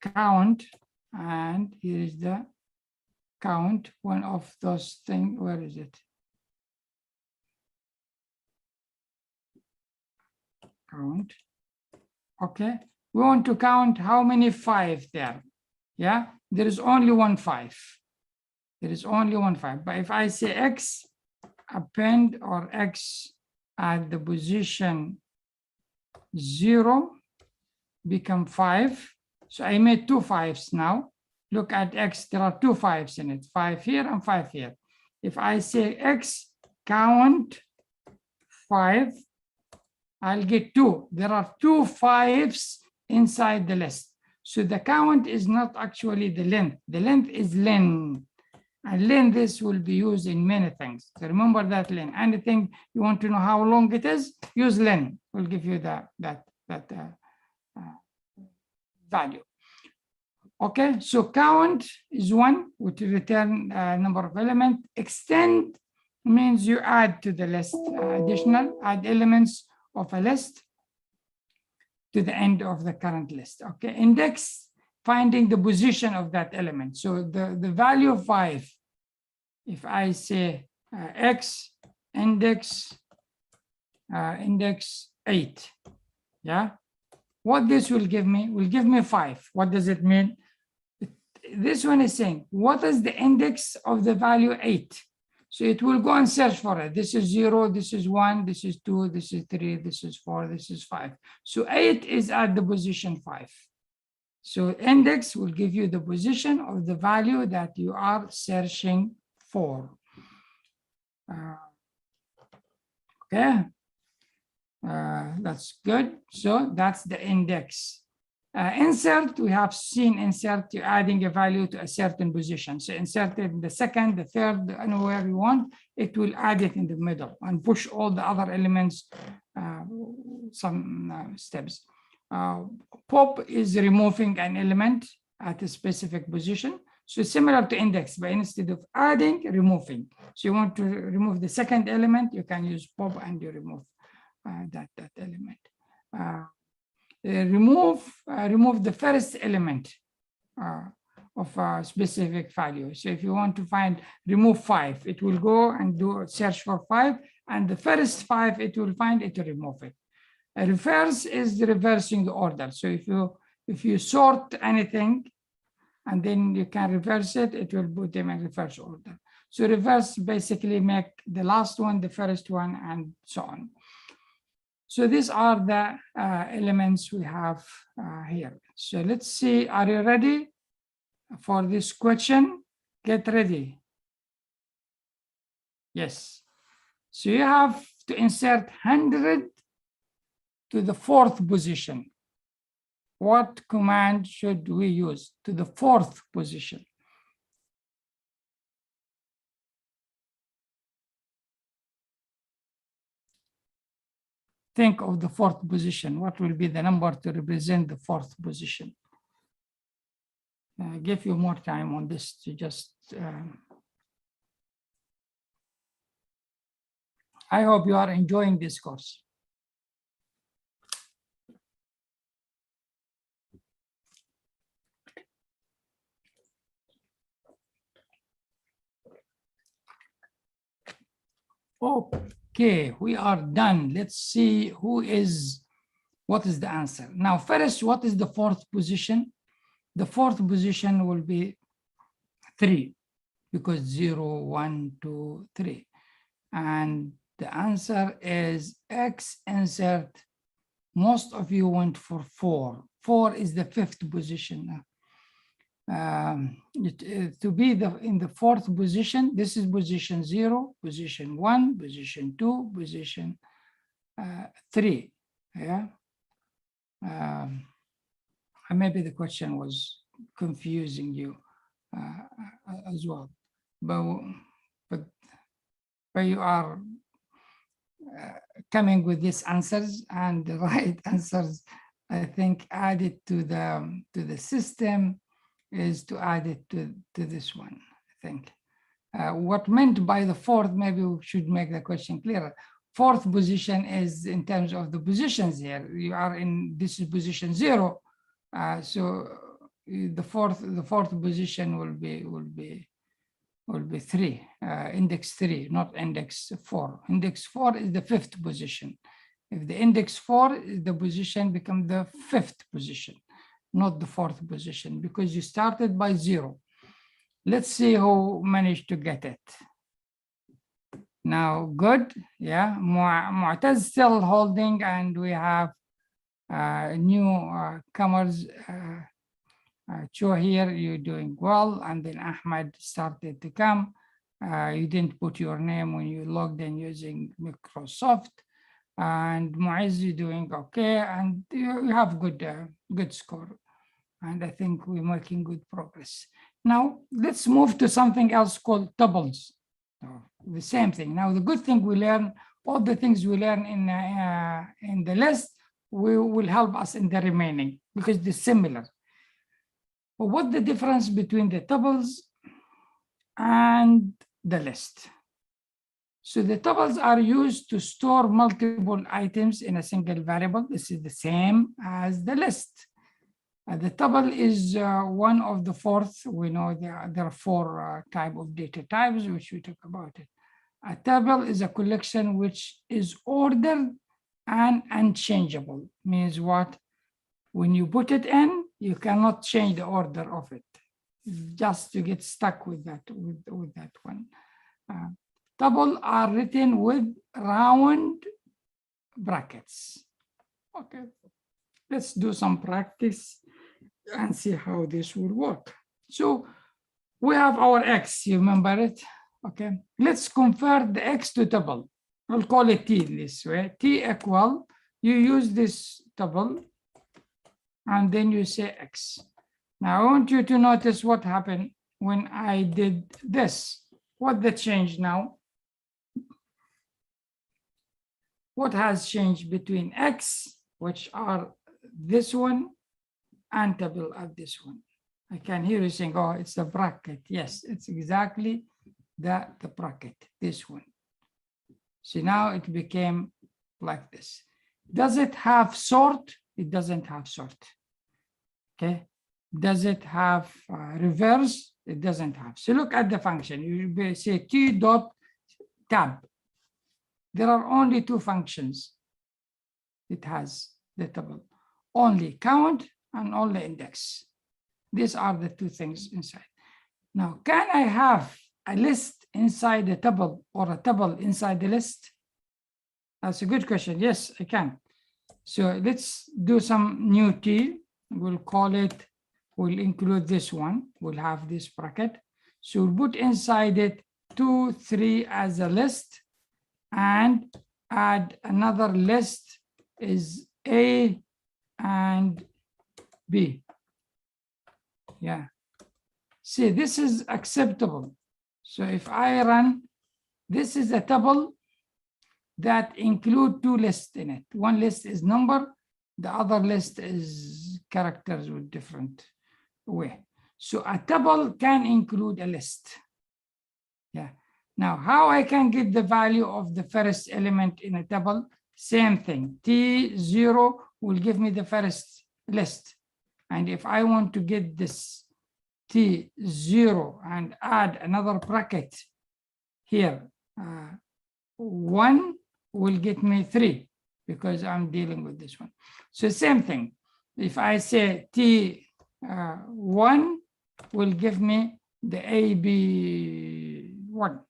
count, and here is the count, one of those things, where is it? Count. Okay, we want to count how many 5 there. Yeah, there is only one 5. There is only one 5. But if I say x append or x at the position 0 become 5. So I made 2 5s now. Look at x, there are 2 5s in it, 5 here and 5 here. If I say x count 5, I'll get 2. There are 2 5s inside the list. So the count is not actually the length. The length is len. And len, this will be used in many things. So remember that len. Anything you want to know how long it is, use len. Will give you that value. Okay, so count is 1, which return number of elements. Extend means you add to the list, additional, add elements of a list to the end of the current list. Okay, index, finding the position of that element. So the value of 5, if I say x index 8, yeah, what this will give me 5. What does it mean? This one is saying, what is the index of the value 8? So it will go and search for it. This is 0, this is 1, this is 2, this is 3, this is 4, this is 5. So 8 is at the position 5. So index will give you the position of the value that you are searching for. Okay, that's good. So that's the index. Insert, we have seen insert, you're adding a value to a certain position. So insert it in the second, the third, anywhere you want, it will add it in the middle and push all the other elements some steps. Pop is removing an element at a specific position. So similar to index, but instead of adding, removing. So you want to remove the second element, you can use pop and you remove that element. Remove the first element of a specific value. So if you want to find remove 5, it will go and do a search for 5, and the first 5 it will find, it will remove it. A reverse is reversing the order. So if you sort anything and then you can reverse it, it will put them in reverse order. So reverse basically make the last one the first one and so on. So these are the elements we have here. So let's see, are you ready for this question? Get ready. Yes. So you have to insert 100 to the 4th position. What command should we use to the 4th position? Think of the 4th position. What will be the number to represent the 4th position? Give you more time on this to just. I hope you are enjoying this course. Okay, we are done. Let's see what is the answer. Now, first, what is the 4th position? The 4th position will be 3 because 0, 1, 2, 3. And the answer is X insert. Most of you went for 4. 4 is the 5th position. To be in the 4th position, this is position 0, position 1, position 2, position 3. Yeah. Maybe the question was confusing you as well, but you are coming with these answers, and the right answers, I think, added to the system is to add it to this one, I think. What meant by the 4th, maybe we should make the question clearer. 4th position is in terms of the positions here. You are in, this is position 0. So the fourth position will be 3, index 3, not index 4. Index 4 is the 5th position. If the index 4 is the position, become the 5th position, not the 4th position, because you started by 0. Let's see who managed to get it. Now, good, yeah. Mu'taz still holding, and we have newcomers. Cho here, you're doing well, and then Ahmed started to come. You didn't put your name when you logged in using Microsoft, and Mu'izz, you're doing okay, and you have good score, and I think we're making good progress. Now let's move to something else called tuples. The same thing. Now the good thing we learn, all the things we learn in the list will help us in the remaining because they're similar. But what's the difference between the tuples and the list? So the tuples are used to store multiple items in a single variable. This is the same as the list. The tuple is one of the 4th. We know there are 4 types of data types, which we talk about it. A tuple is a collection which is ordered and unchangeable. Means what? When you put it in, you cannot change the order of it. Just to get stuck with that one. Tuple are written with round brackets. Okay, let's do some practice and see how this will work. So we have our X, you remember it? Okay, let's convert the X to tuple. I'll call it T this way. T equal, you use this tuple, and then you say X. Now I want you to notice what happened when I did this. What the change now? What has changed between X, which are this one, and tuple at this one? I can hear you saying, oh, it's a bracket. Yes, it's exactly the bracket, this one. So now it became like this. Does it have sort? It doesn't have sort. Okay. Does it have reverse? It doesn't have. So look at the function. You say T dot tab. There are only 2 functions. It has the tuple. Only count and only index. These are the 2 things inside. Now, can I have a list inside the tuple or a tuple inside the list? That's a good question. Yes, I can. So let's do some new T. We'll call it, we'll include this one. We'll have this bracket. So we'll put inside it 2, 3 as a list and add another list is A and B. Yeah. See, this is acceptable. So if I run, this is a tuple that include 2 lists in it. One list is number, the other list is characters with different way. So a tuple can include a list. Yeah. Now, how I can get the value of the first element in a tuple? Same thing. T0 will give me the first list. And if I want to get this T0 and add another bracket here, 1 will get me 3 because I'm dealing with this one. So same thing. If I say T1 will give me the AB1.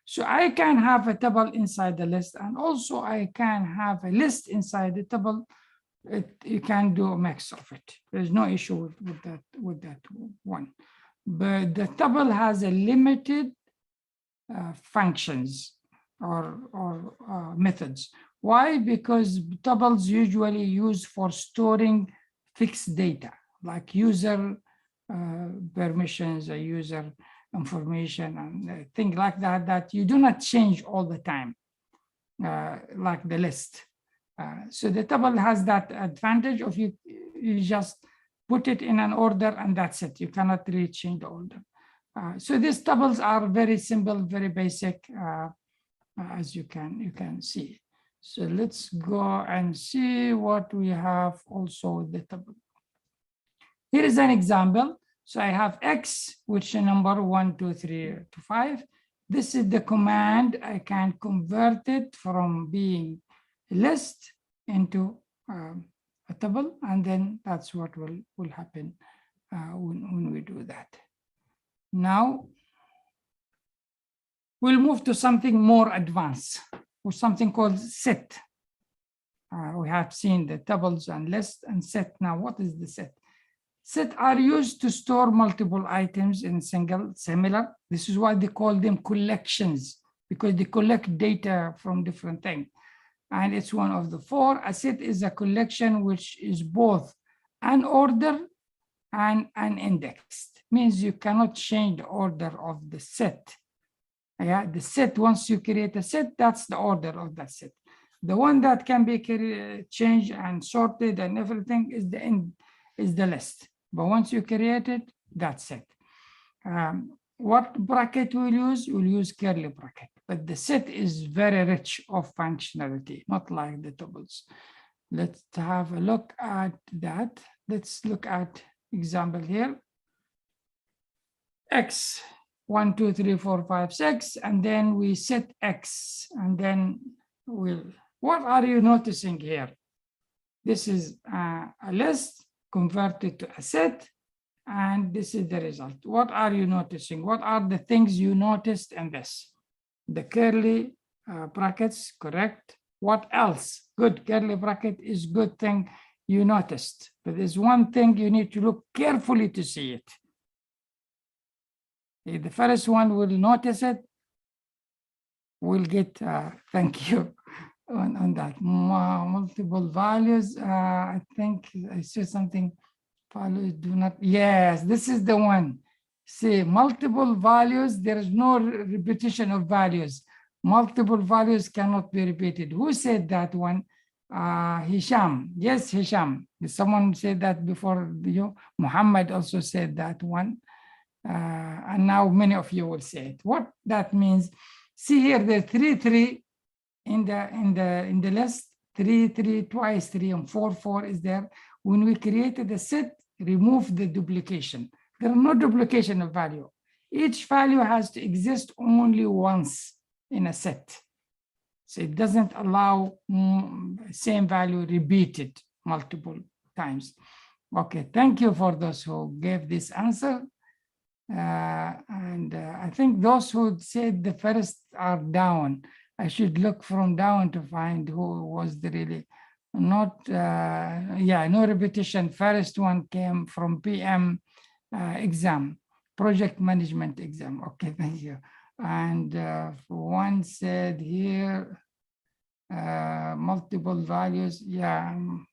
So I can have a tuple inside the list, and also I can have a list inside the tuple. You can do a mix of it. There's no issue with that one. But the tuple has a limited functions or methods. Why? Because tuples usually used for storing fixed data, like user permissions, or user information, and things like that, that you do not change all the time, like the list. So the tuple has that advantage of you just put it in an order and that's it. You cannot really change the order. So these tuples are very simple, very basic, as you can see. So let's go and see what we have also with the tuple. Here is an example. So I have X, which is number 1, 2, 3 to 5. This is the command. I can convert it from being a list into a tuple, and then that's what will happen when we do that. Now, we'll move to something more advanced, or something called set. We have seen the tuples and list and set. Now, what is the set? Set are used to store multiple items in similar. This is why they call them collections, because they collect data from different things. And it's one of the 4. A set is a collection which is both unordered and unindexed. Means you cannot change the order of the set. Yeah, the set, once you create a set, that's the order of that set. The one that can be changed and sorted and everything is the list. But once you create it, that's it. What bracket we'll use? We'll use curly bracket. But the set is very rich of functionality, not like the tuples. Let's have a look at that. Let's look at example here. X, 1, 2, 3, 4, 5, 6, and then we set X, and then what are you noticing here? This is a list converted to a set, and this is the result. What are you noticing? What are the things you noticed in this? The curly brackets, correct. What else? Good, curly bracket is good thing you noticed. But there's one thing you need to look carefully to see it. The first one will notice it. We'll get, thank you on that. Multiple values. I think I see something. Values do not, yes, this is the one. See, multiple values, there is no repetition of values. Multiple values cannot be repeated. Who said that one? Hisham. Yes, Hisham. Someone said that before you. Muhammad also said that one. And now many of you will say it. What that means, see here the 3, 3 in the list, 3, 3, twice 3, and 4, 4 is there. When we created the set, remove the duplication. There are no duplication of value. Each value has to exist only once in a set. So it doesn't allow same value repeated multiple times. Okay, thank you for those who gave this answer. I think those who said the first are down. I should look from down to find who was the really not, yeah, no repetition. First one came from PM exam, project management exam. Okay, thank you. And one said here, multiple values. Yeah, I'm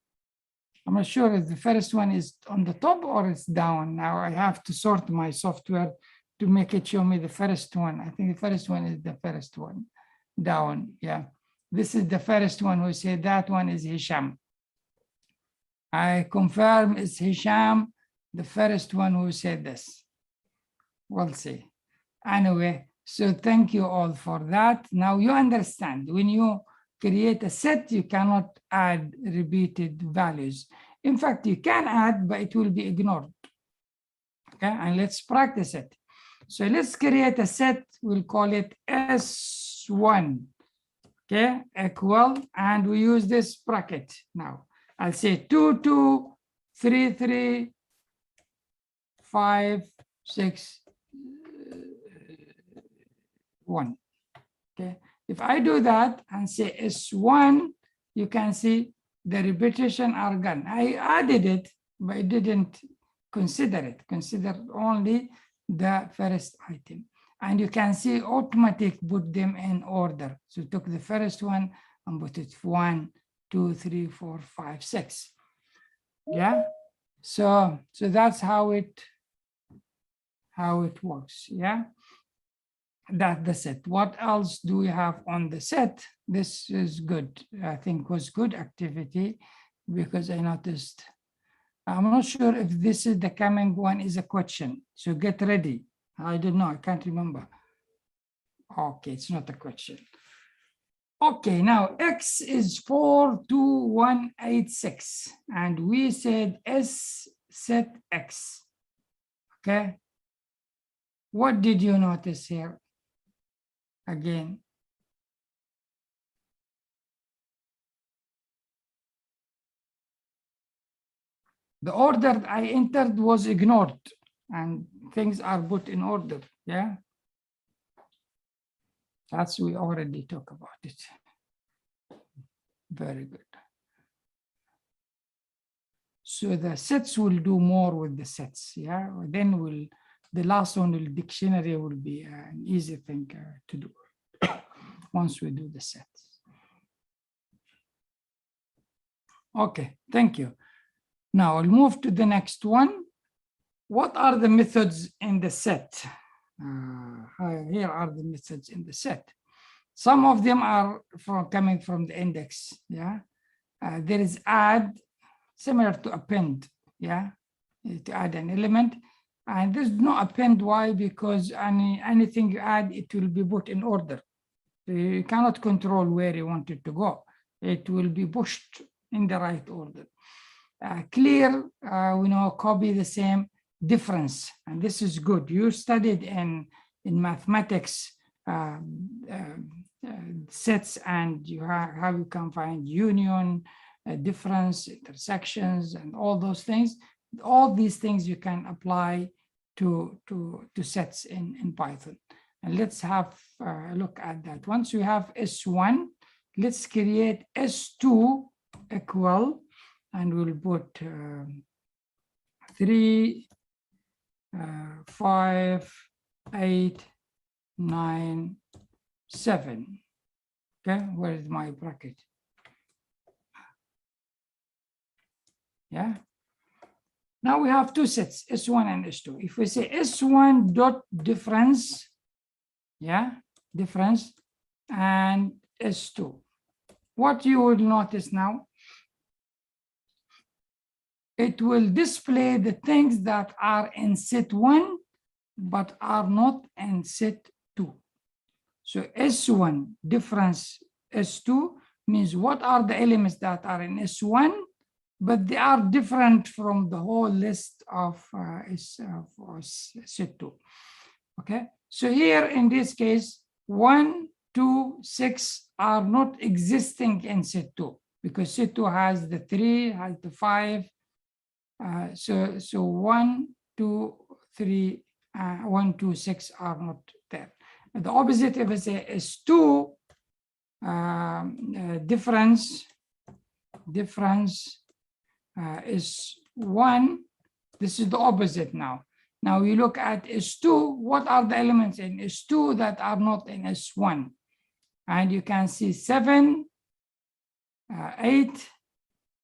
not sure if the first one is on the top or it's down. Now I have to sort my software to make it show me the first one. I think the first one is the first one down. Yeah, this is the first one who said that one is Hisham. I confirm it's Hisham, the first one who said this. We'll see. Anyway, so thank you all for that. Now you understand when you create a set, you cannot add repeated values. In fact, you can add, but it will be ignored. Okay, and let's practice it. So let's create a set. We'll call it S1. Okay, equal, and we use this bracket now. I'll say 2, 2, 3, 3, 5, 6, 1. Okay, if I do that and say S1, you can see the repetition are gone. I added it, but I didn't consider it. Consider only the first item. And you can see automatic put them in order. So took the first one and put it 1, 2, 3, 4, 5, 6. Yeah. So that's how it works. Yeah. That's the set. What else do we have on the set? This is good. I think was good activity because I noticed. I'm not sure if this is the coming one is a question. So get ready. I don't know. I can't remember. Okay, it's not a question. Okay, now X is 42186. And we said S set X. Okay. What did you notice here? Again, the order I entered was ignored and things are put in order. Yeah, that's we already talked about it. Very good. So the sets will do more with the sets. Yeah, then the last one will dictionary will be an easy thing to do once we do the sets. Okay, thank you. Now I'll move to the next one. What are the methods in the set? Here are the methods in the set. Some of them are coming from the index. Yeah, there is add, similar to append. Yeah, to add an element. And there's no append. Why? Because anything you add, it will be put in order. So you cannot control where you want it to go. It will be pushed in the right order. Clear, we know, copy the same. Difference, and this is good. You studied in mathematics sets, and how you can find union, difference, intersections, and all those things. All these things you can apply to sets in Python. And let's have a look at that. Once we have S1, let's create S2 equal, and we'll put 3, 5, 8, 9, 7. Okay, where is my bracket? Yeah. Now we have two sets, S1 and S2. If we say S1 dot difference, yeah, difference, and S2, what you will notice now, it will display the things that are in set 1, but are not in set 2. So S1 difference S2 means what are the elements that are in S1, but they are different from the whole list of set 2. Okay, so here in this case, 1, 2, 6 are not existing in set 2 because set 2 has the 3, has the 5. So 1, 2, 3, 1, 2, 6 are not there. And the opposite, if I say S2, difference is 1. This is the opposite now. Now you look at S2, what are the elements in S2 that are not in S1? And you can see 7, 8,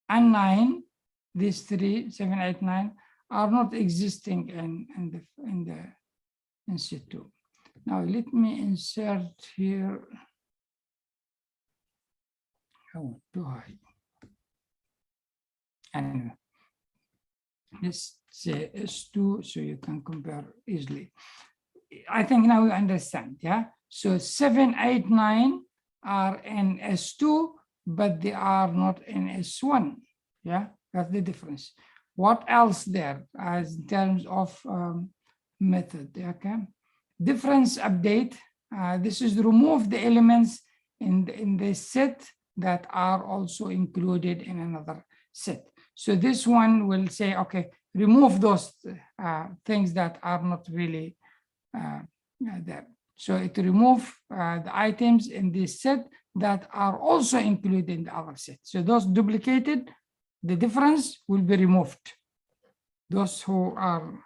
and 9, these 3, 7, 8, 9, are not existing in C2. Now let me insert here. How do I? And let's say S2 so you can compare easily. I think now you understand, yeah? So 7, 8, 9 are in S2, but they are not in S1, yeah? That's the difference. What else there as in terms of method, okay? Difference update, this is remove the elements in the set that are also included in another set. So this one will say, okay, remove those things that are not really there. So it remove the items in this set that are also included in the other set. So those duplicated, the difference will be removed. Those who are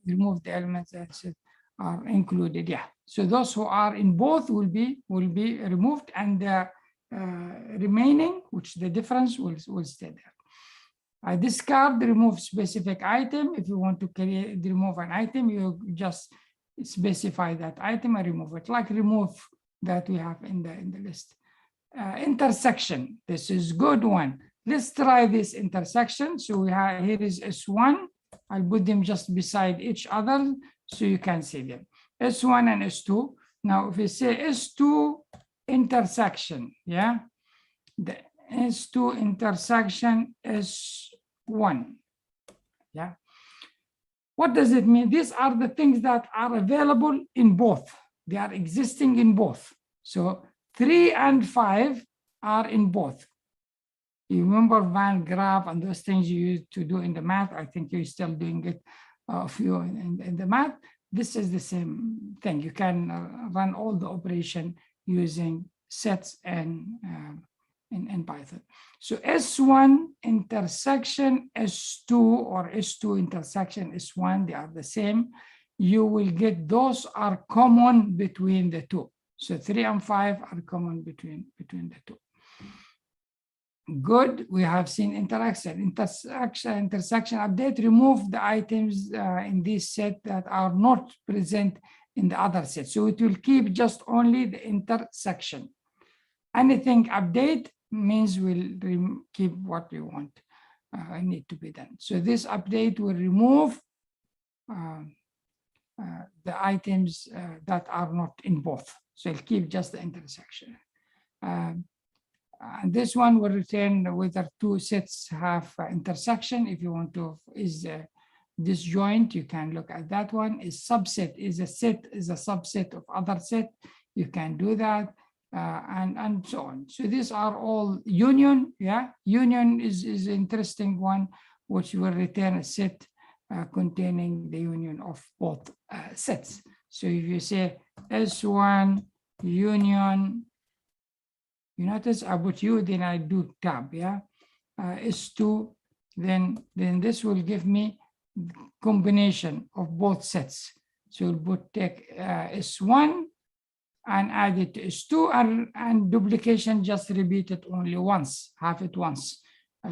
remove the elements that are included, yeah. So those who are in both will be removed, and the remaining, which the difference will stay there. I discard, remove specific item. If you want to remove an item, you just specify that item and remove it, like remove that we have in the list. Intersection, this is good one. Let's try this intersection. So we have, here is S1. I'll put them just beside each other so you can see them. S1 and S2. Now, if we say S2 intersection, yeah, the S2 intersection S1, yeah. What does it mean? These are the things that are available in both. They are existing in both. So 3 and 5 are in both. You remember Van graph and those things you used to do in the math. I think you're still doing it if you in the math. This is the same thing. You can run all the operation using sets and in Python. So S1 intersection S2 or S2 intersection S1, they are the same. You will get those are common between the two. So 3 and 5 are common between the two. Good, we have seen intersection update, remove the items in this set that are not present in the other set. So it will keep just only the intersection. Anything update means we'll keep what we want need to be done. So this update will remove the items that are not in both. So it'll keep just the intersection. And this one will return whether two sets have intersection. If you want to, is disjoint, you can look at that one. Is subset, is a set, is a subset of other set. You can do that, and so on. So these are all union, yeah? Union is an interesting one, which will return a set containing the union of both sets. So if you say S1 union, you notice I put U, then I do tab, yeah? S2, then this will give me combination of both sets. So we'll take S1 and add it to S2, and duplication, just repeat it only once, have it once.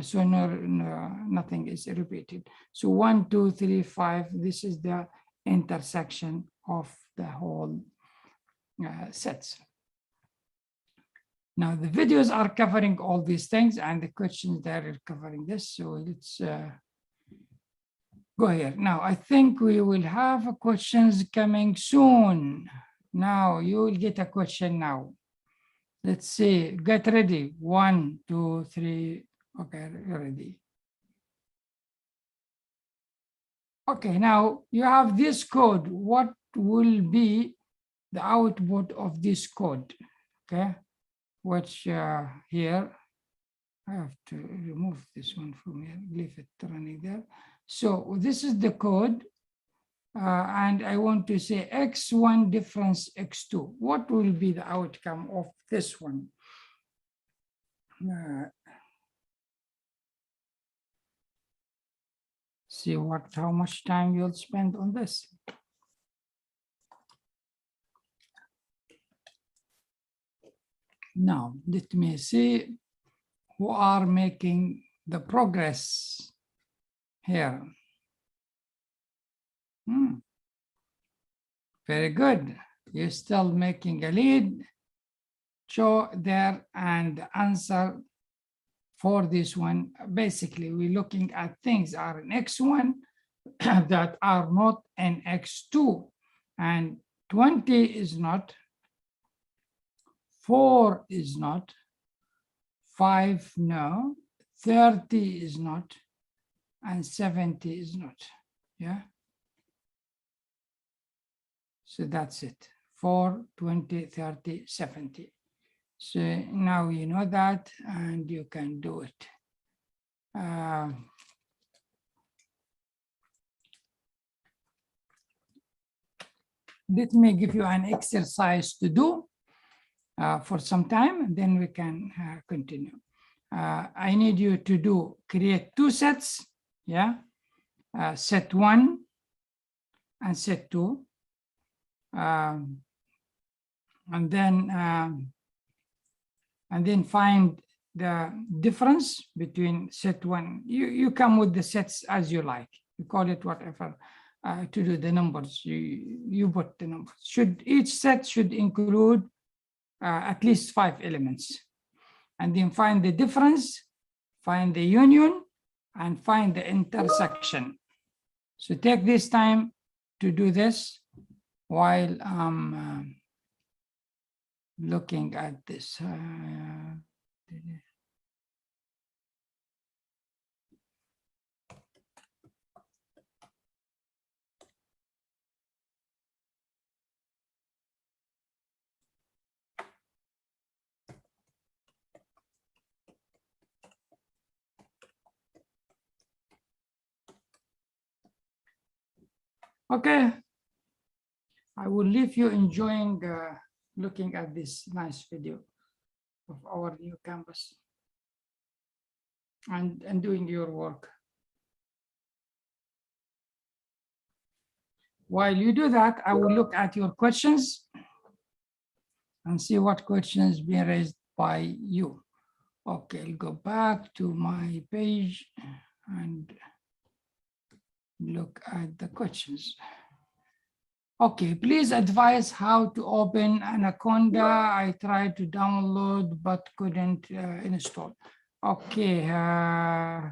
So nothing is repeated. So 1, 2, 3, 5, this is the intersection of the whole sets. Now the videos are covering all these things, and the questions there are covering this. So let's go here. Now I think we will have questions coming soon. Now you will get a question now. Let's see, get ready. 1, 2, 3, okay, ready. Okay, now you have this code. What will be the output of this code? Okay. Which here, I have to remove this one from here, leave it running there. So this is the code. and I want to say x1 difference x2. What will be the outcome of this one? See how much time you'll spend on this. Now, let me see who are making the progress here. Very good. You're still making a lead. Show there and the answer for this one. Basically, we're looking at things are in X1 that are not in X2. And 20 is not, 4 is not, 5 no, 30 is not, and 70 is not. Yeah. So that's it. 4, 20, 30, 70. So now you know that and you can do it. Let me give you an exercise to do for some time, and then we can continue. I need you to create 2 sets, yeah? Set 1 and set 2. And then find the difference between set 1. You come with the sets as you like. You call it whatever to do the numbers. You put the numbers. Each set should include at least 5 elements. And then find the difference, find the union, and find the intersection. So take this time to do this while I'm looking at this. Okay, I will leave you enjoying looking at this nice video of our new campus and doing your work. While you do that, I will look at your questions and see what questions being raised by you. Okay, I'll go back to my page and look at the questions. Okay, please advise how to open Anaconda. I tried to download but couldn't install. Okay, I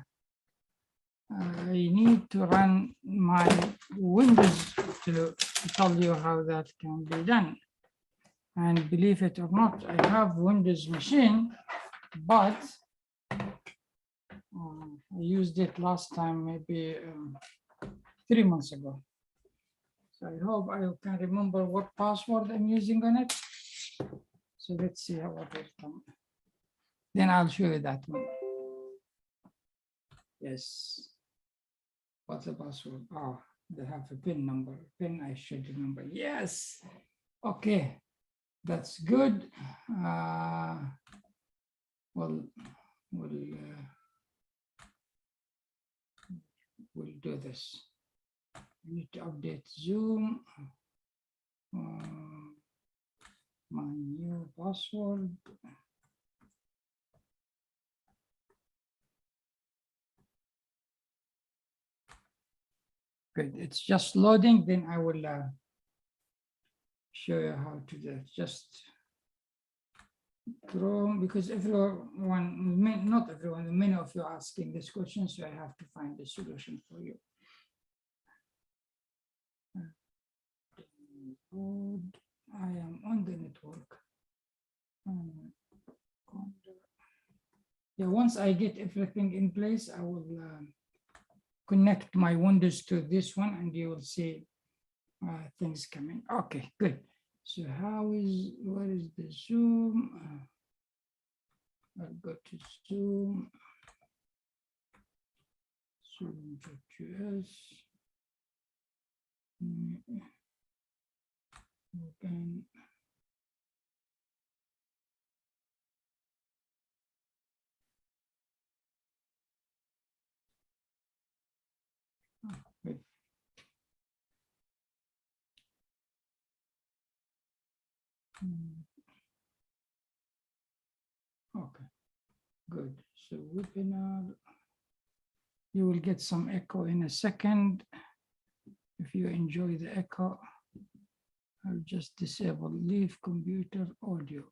need to run my Windows to tell you how that can be done. And believe it or not, I have Windows machine, but I used it last time, maybe 3 months ago. So I hope I can remember what password I'm using on it. So let's see how it will come. Then I'll show you that one. Yes. What's the password? Oh, they have a PIN number. PIN I should remember. Yes. Okay. That's good. We'll do this. I need to update Zoom. My new password. Good, it's just loading, then I will show you how to do it. Just Chrome, because everyone, not everyone, many of you are asking this question, so I have to find a solution for you. I am on the network. Yeah, once I get everything in place, I will connect my Windows to this one and you will see things coming. Okay, good. So where is the Zoom? I'll go to Zoom. Zoom.us. You can good. Okay, good. So webinar, you will get some echo in a second. If you enjoy the echo, I'll just disable leave computer audio.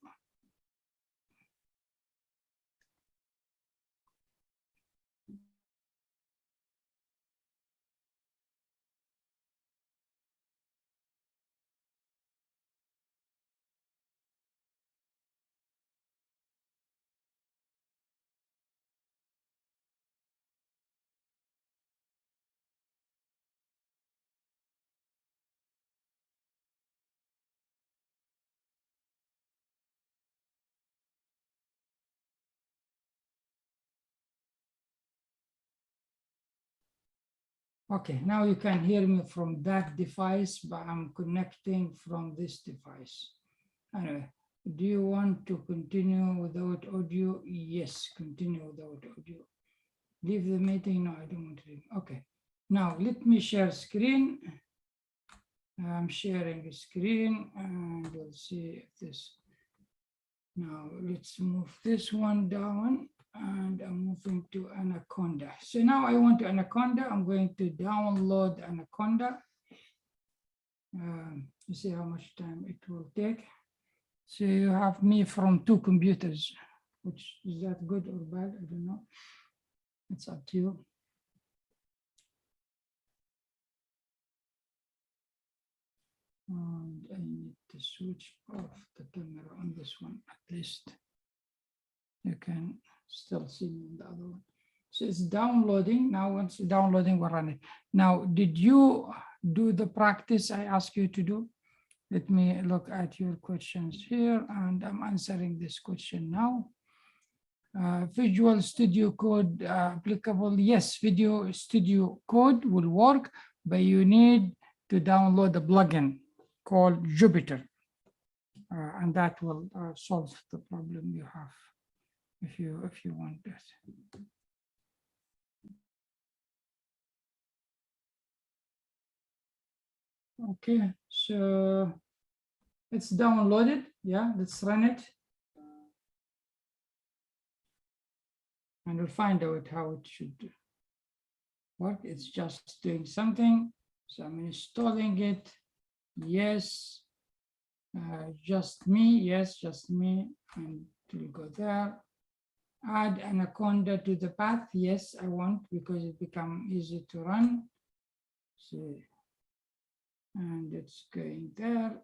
Okay, now you can hear me from that device, but I'm connecting from this device. Anyway, do you want to continue without audio? Yes, continue without audio. Leave the meeting? No, I don't want to leave. Okay, now let me share screen. I'm sharing a screen and we'll see if this. Now let's move this one down and I'm moving to Anaconda. So now I want to Anaconda. I'm going to download Anaconda. You see how much time it will take. So you have me from two computers, which is that good or bad? I don't know. It's up to you. And I need to switch off the camera on this one, at least. You can still see me on the other one. So it's downloading. Now once it's downloading, we're running. Now, did you do the practice I asked you to do? Let me look at your questions here and I'm answering this question now. Visual Studio Code applicable? Yes, Video Studio Code will work, but you need to download a plugin called Jupyter. And that will solve the problem you have if you want that. Okay, so it's downloaded. Yeah, let's run it. And we'll find out how it should work. It's just doing something. So I'm installing it. Yes. Just me. Yes, just me. And we'll go there. Add Anaconda to the path. Yes, I want because it become easy to run. So, and it's going there.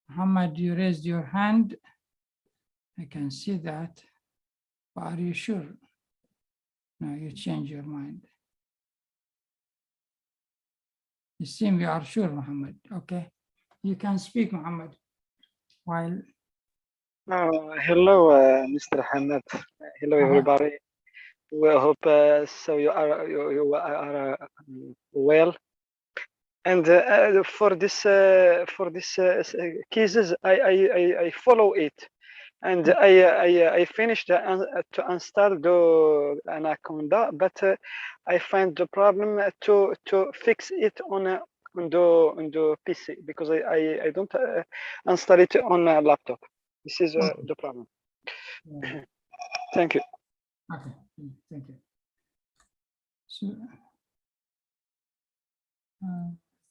Muhammad, you raised your hand. I can see that. But are you sure? No, you change your mind. You seem you are sure, Muhammad. Okay. You can speak, Muhammad. While Hello, Mr. Hamad. Hello, everybody. We hope so. You are well. And for this cases, I follow it, and I finished to install the Anaconda, but I find the problem to fix it on the PC because I don't install it on a laptop. This is the problem. yeah. Thank you. Okay, thank you. So I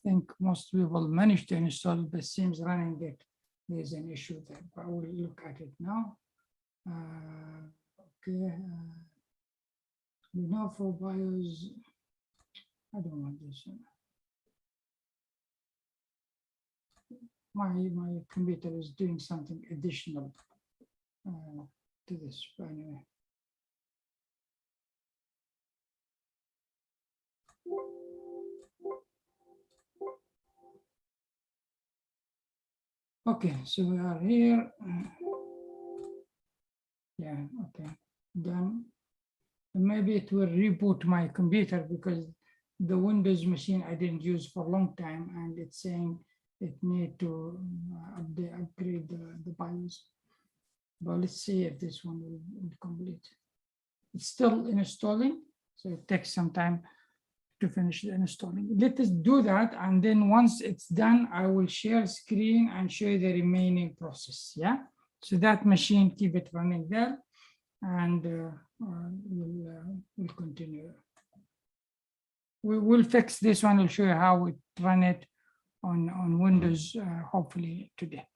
think most people manage to install, but seems running it. There's an issue there, but we'll look at it now. Okay. For BIOS, I don't want this one. My computer is doing something additional to this, but anyway. Okay, so we are here. Yeah, okay, done. Maybe it will reboot my computer because the Windows machine I didn't use for a long time, and it's saying it need to upgrade the BIOS. But let's see if this one will complete. It's still installing, so it takes some time to finish the installing. Let us do that, and then once it's done, I will share screen and show you the remaining process. Yeah, so that machine, keep it running there, and we'll continue. We will fix this one. I'll show you how we run it on Windows, hopefully today.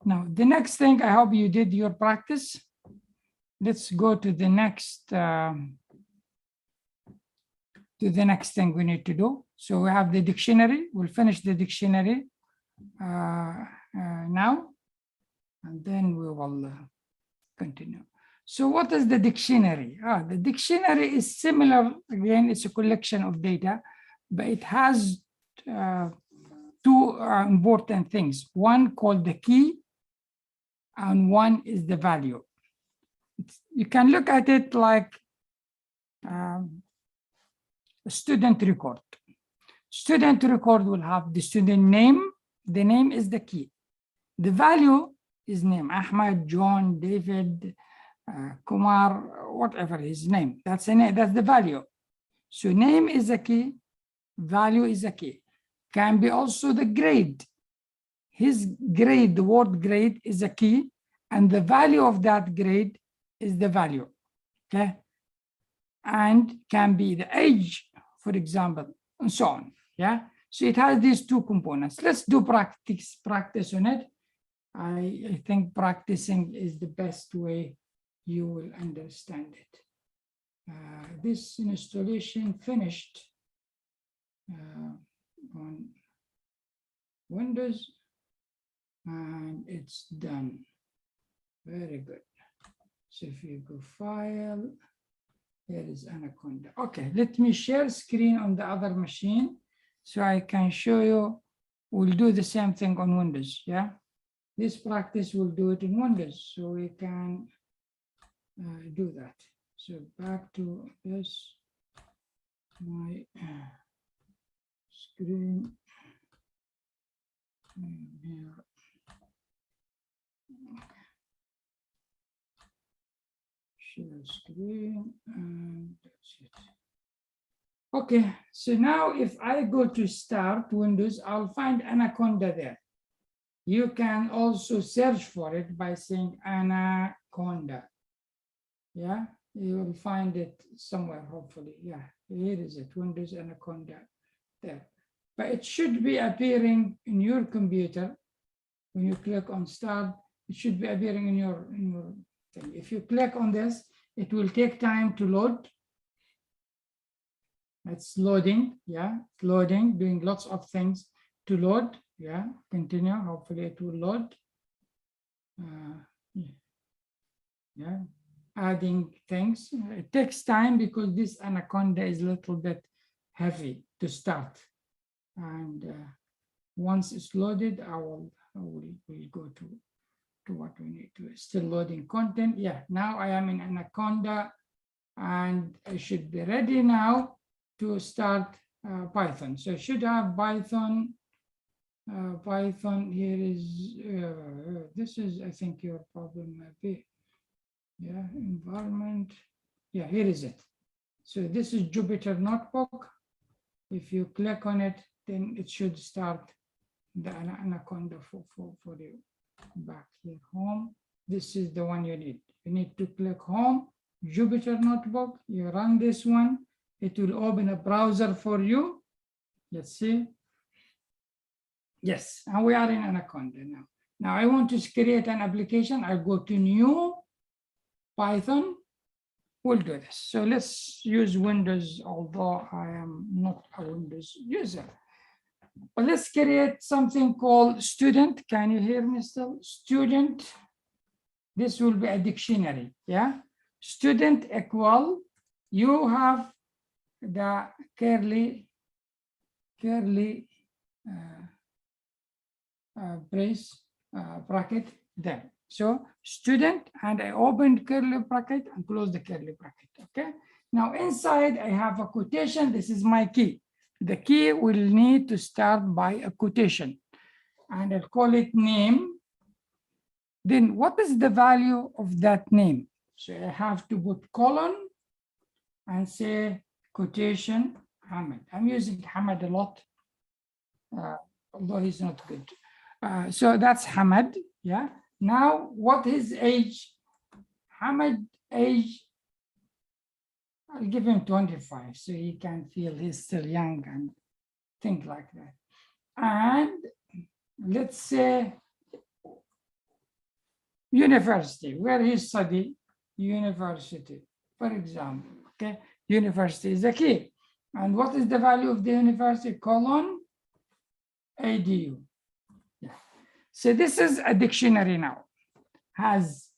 Now, the next thing, I hope you did your practice. Let's go to the next thing we need to do. So we have the dictionary. We'll finish the dictionary now, and then we will continue. So what is the dictionary? The dictionary is similar. Again, it's a collection of data, but it has two important things. One called the key, and one is the value. You can look at it like a student record. Student record will have the student name. The name is the key. The value is name. Ahmad, John, David, Kumar, whatever his name. That's a name. That's the value. So name is a key. Value is a key. Can be also the grade. His grade, the word grade is a key, and the value of that grade is the value. Okay. And can be the age, for example, and so on. Yeah. So it has these two components. Let's do practice on it. I think practicing is the best way you will understand it. This installation finished on Windows, and it's done. Very good. So if you go File, here is Anaconda. Okay, let me share screen on the other machine so I can show you. We'll do the same thing on Windows. Yeah, this practice will do it in Windows, so we can do that. So back to this, my screen here. Share screen, and that's it. Okay, so now if I go to Start Windows, I'll find Anaconda there. You can also search for it by saying Anaconda. Yeah, you will find it somewhere, hopefully. Yeah, here is it, Windows Anaconda there. But it should be appearing in your computer. When you click on Start, it should be appearing in your thing. If you click on this, it will take time to load. It's loading, yeah, it's loading, doing lots of things to load. Yeah, continue, hopefully it will load. Yeah, adding things. It takes time because this Anaconda is a little bit heavy to start. And once it's loaded, we'll go to what we need to. Still loading content. Yeah, now I am in Anaconda, and I should be ready now to start Python. So I should have Python. Python here is, this is, I think, your problem might be. Yeah, environment. Yeah, here is it. So this is Jupyter Notebook. If you click on it, then it should start the Anaconda for you. Back here, home. This is the one you need. You need to click home, Jupyter Notebook. You run this one. It will open a browser for you. Let's see. Yes, and we are in Anaconda now. Now I want to create an application. I go to New Python. We'll do this. So let's use Windows, although I am not a Windows user. But let's create something called student. Can you hear me still? Student. This will be a dictionary. Yeah. Student equal. You have the curly brace bracket there. So student, and I open curly bracket and close the curly bracket, okay? Now inside I have a quotation, this is my key. The key will need to start by a quotation, and I'll call it name. Then what is the value of that name? So I have to put colon and say quotation Hamad. I'm using Hamad a lot, although he's not good. So that's Hamad, yeah. Now, what his age? Hamad age, I'll give him 25, so he can feel he's still young and think like that. And let's say university, where he study, university, for example, okay? University is a key. And what is the value of the university? Colon, ADU. Yeah. So this is a dictionary now. Has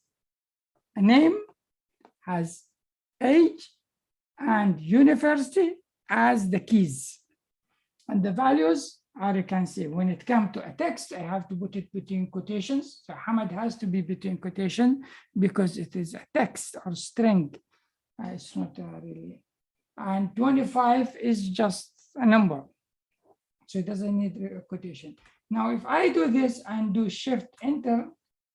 a name, has age, and university as the keys. And the values are, you can see, when it comes to a text, I have to put it between quotations. So Hamad has to be between quotation because it is a text or string. It's not really. And 25 is just a number. So it doesn't need a quotation. Now, if I do this and do shift enter,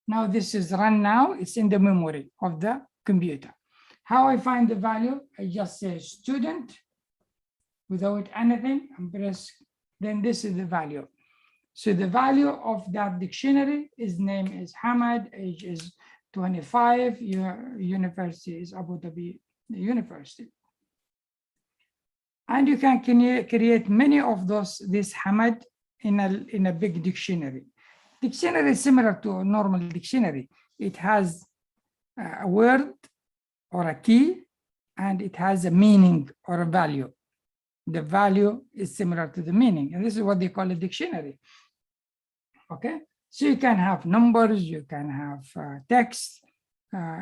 now this is run now, it's in the memory of the computer. How I find the value? I just say student without anything and press, then this is the value. So the value of that dictionary, his name is Hamad, age is 25, your university is Abu Dhabi University. And you can create many of this Hamad in a big dictionary. Dictionary is similar to a normal dictionary. It has a word or a key, and it has a meaning or a value. The value is similar to the meaning, and this is what they call a dictionary. Okay, so you can have numbers, you can have text,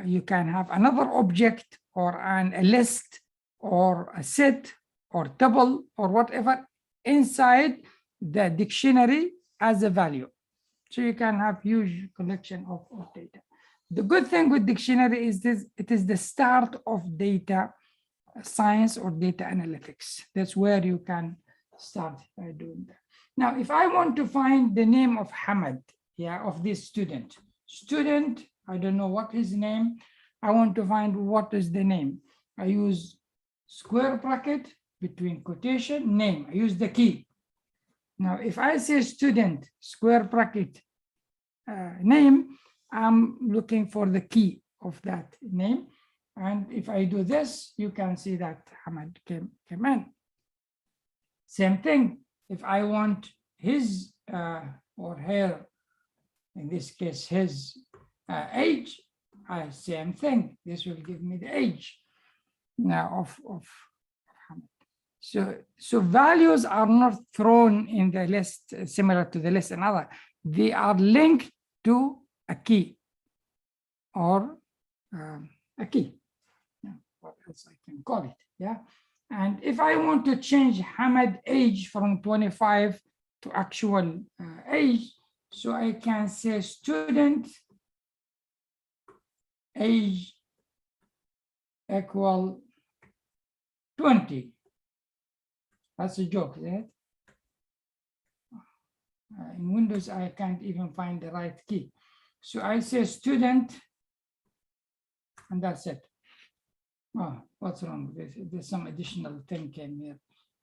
you can have another object or a list or a set or tuple or whatever inside the dictionary as a value. So you can have huge collection of data. The good thing with dictionary is this, it is the start of data science or data analytics. That's where you can start doing that. Now, if I want to find the name of Hamad, yeah, of this student, I don't know what his name, I want to find what is the name. I use square bracket between quotation, name, I use the key. Now, if I say student, square bracket, name, I'm looking for the key of that name. And if I do this, you can see that Hamad came in. Same thing, if I want his or her, in this case, his age, same thing. This will give me the age now of Hamad. So values are not thrown in the list similar to the list and other. They are linked to a key or a key. Yeah, what else I can call it? Yeah. And if I want to change Hamad age from 25 to actual age, so I can say student age equal 20. That's a joke, isn't it? In Windows, I can't even find the right key. So I say student, and that's it. Oh, what's wrong? There's some additional thing came here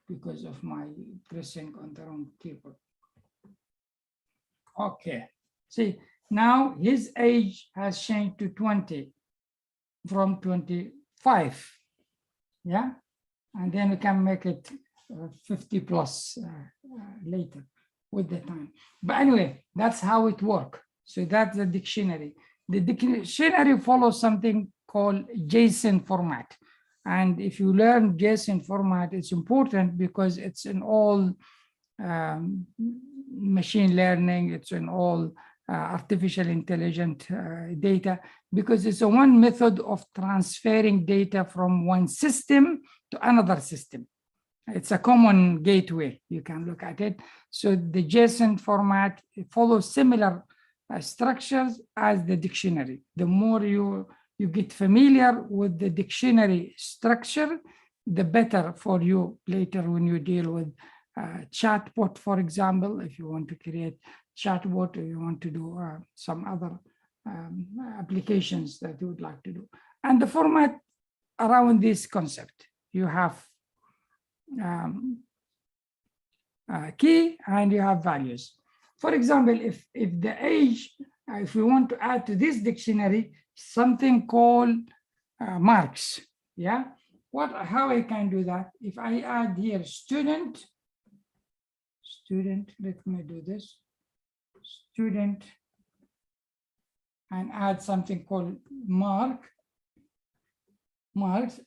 because of my pressing on the wrong keyboard. Okay, see, now his age has changed to 20 from 25. Yeah, and then we can make it 50 plus later with the time. But anyway, that's how it works. So that's the dictionary. The dictionary follows something called Json format. And if you learn Json format, it's important because it's in all machine learning, it's in all artificial intelligent data, because it's a one method of transferring data from one system to another system. It's a common gateway, you can look at it. So the JSON format follows similar structures as the dictionary. The more you get familiar with the dictionary structure, the better for you later when you deal with chatbot, for example, if you want to create chatbot or you want to do some other applications that you would like to do. And the format around this concept, you have key and you have values. For example, if the age, if we want to add to this dictionary something called marks, yeah, how I can do that? If I add here student, let me do this, student, and add something called marks,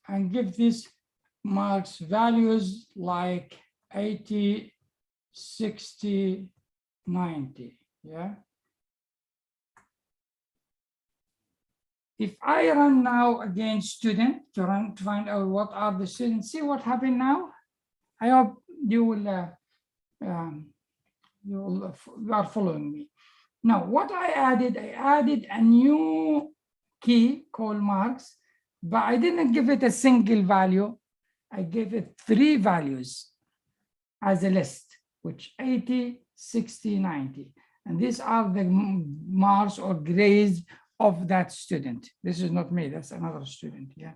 and give this marks values like 80, 60, 90, yeah. If I run now again student to find out what are the students, see what happened now. I hope you will you are following me. Now, what I added a new key called marks, but I didn't give it a single value. I gave it 3 values as a list, which 80, 60, 90. And these are the marks or grades of that student. This is not me, that's another student, yeah.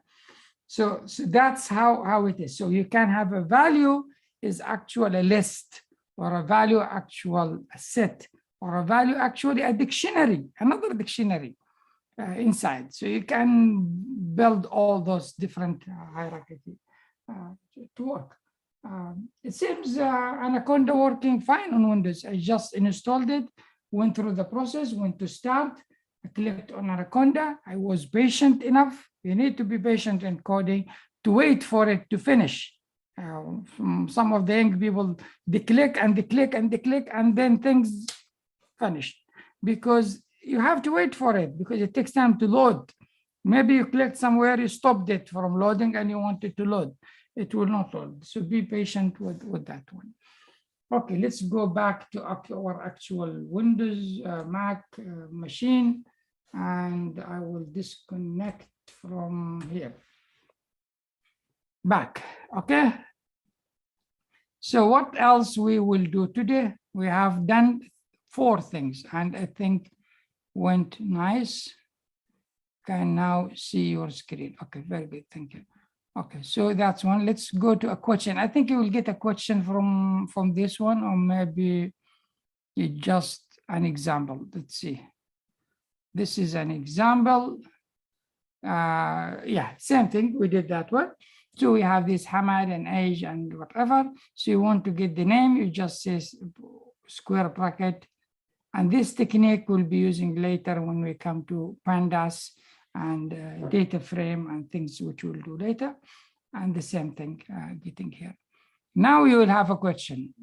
So that's how it is. So you can have a value is actually a list, or a value actual set, or a value actually a dictionary, another dictionary inside. So you can build all those different hierarchy to work. It seems Anaconda working fine on Windows. I just installed it, went through the process, went to start, I clicked on Anaconda. I was patient enough. You need to be patient in coding to wait for it to finish. Some of the young people, they click and they click and they click, and then things finished, because you have to wait for it, because it takes time to load. Maybe you clicked somewhere, you stopped it from loading and you want it to load. It will not load. So be patient with that one. Okay, let's go back to our actual Windows Mac machine, and I will disconnect from here. Back, okay? So what else we will do today? We have done 4 things, and I think went nice. Can now see your screen. Okay, very good, thank you. Okay, so that's one. Let's go to a question. I think you will get a question from this one, or maybe just an example. Let's see. This is an example. Yeah, same thing. We did that one. So we have this Hamad and age and whatever. So you want to get the name, you just say square bracket. And this technique we'll be using later when we come to pandas and data frame and things which we'll do later. And the same thing getting here. Now you will have a question.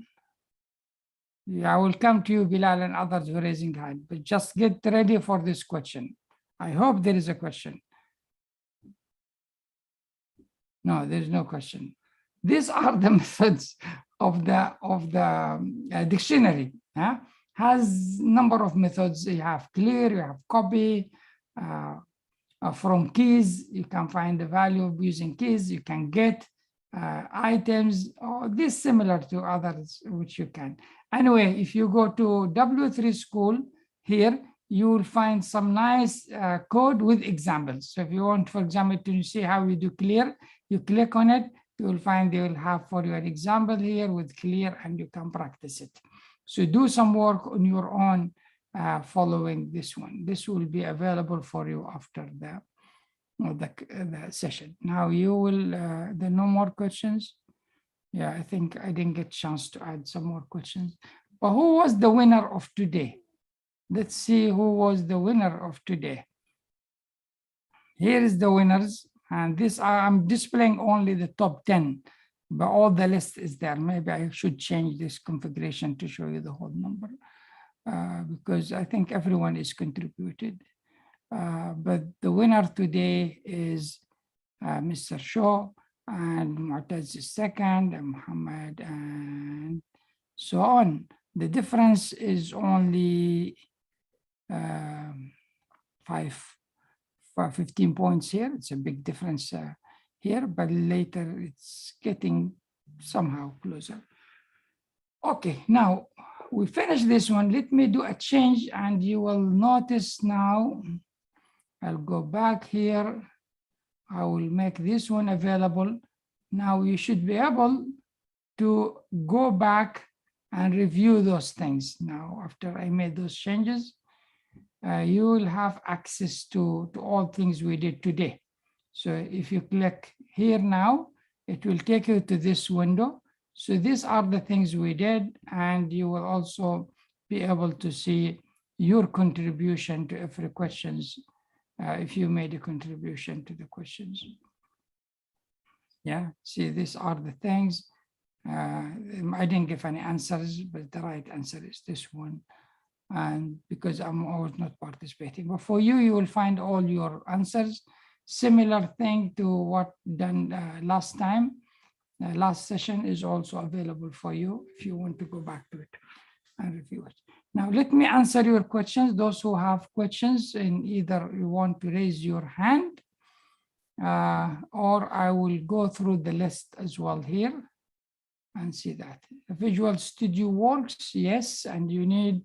Yeah, I will come to you, Bilal, and others who are raising hand, but just get ready for this question. I hope there is a question. No, there's no question. These are the methods of the dictionary. Has number of methods. You have clear, you have copy. From keys, you can find the value using keys. You can get items, or this similar to others which you can. Anyway, if you go to W3 School here, you will find some nice code with examples. So if you want, for example, to see how you do clear, you click on it, you will find they will have for you an example here with clear, and you can practice it. So do some work on your own following this one. This will be available for you after the session. Now you will, there are no more questions. Yeah, I think I didn't get a chance to add some more questions. But who was the winner of today? Let's see who was the winner of today. Here is the winners. And this, I'm displaying only the top 10, but all the list is there. Maybe I should change this configuration to show you the whole number, because I think everyone is contributed. But the winner today is Mr. Shaw, and Mu'taz is second, and Muhammad, and so on. The difference is only 15 points here. It's a big difference here, but later it's getting somehow closer. Okay, now we finish this one. Let me do a change and you will notice now, I'll go back here. I will make this one available. Now you should be able to go back and review those things. Now, after I made those changes, you will have access to all things we did today. So if you click here now, it will take you to this window. So these are the things we did, and you will also be able to see your contribution to every questions if you made a contribution to the questions. Yeah, see, these are the things. I didn't give any answers, but the right answer is this one. And because I'm always not participating, but for you, you will find all your answers. Similar thing to what done last time. Last session is also available for you if you want to go back to it and review it. Now, let me answer your questions. Those who have questions, and either you want to raise your hand or I will go through the list as well here and see that. The Visual Studio works, yes, and you need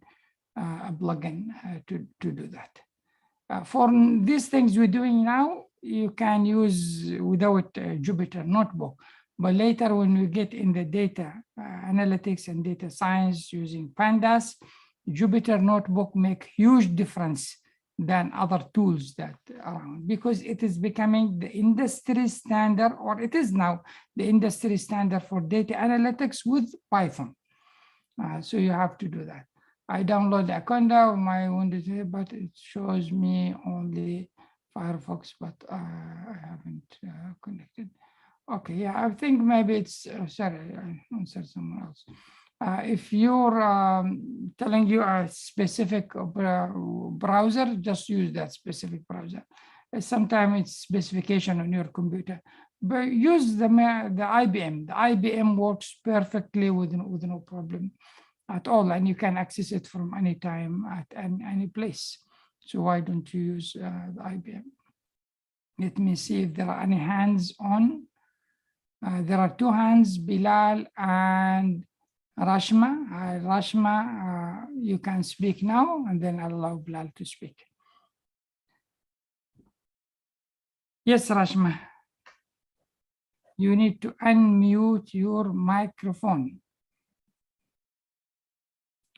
a plugin to do that. For these things we're doing now, you can use without Jupyter Notebook. But later when we get in the data analytics and data science using Pandas, Jupyter Notebook make huge difference than other tools that are around, because it is becoming the industry standard, or it is now the industry standard for data analytics with Python. So you have to do that. I download Anaconda on my Windows here, but it shows me only Firefox, but I haven't connected. Okay, yeah, I think maybe it's, sorry, I answered someone else. If you're telling you a specific browser, just use that specific browser. Sometimes it's specification on your computer, but use the IBM. The IBM works perfectly with no problem at all, and you can access it from any time at any place. So why don't you use the IBM? Let me see if there are any hands on. There are two hands, Bilal and Rashma. Rashma, you can speak now, and then I'll allow Bilal to speak. Yes, Rashma. You need to unmute your microphone.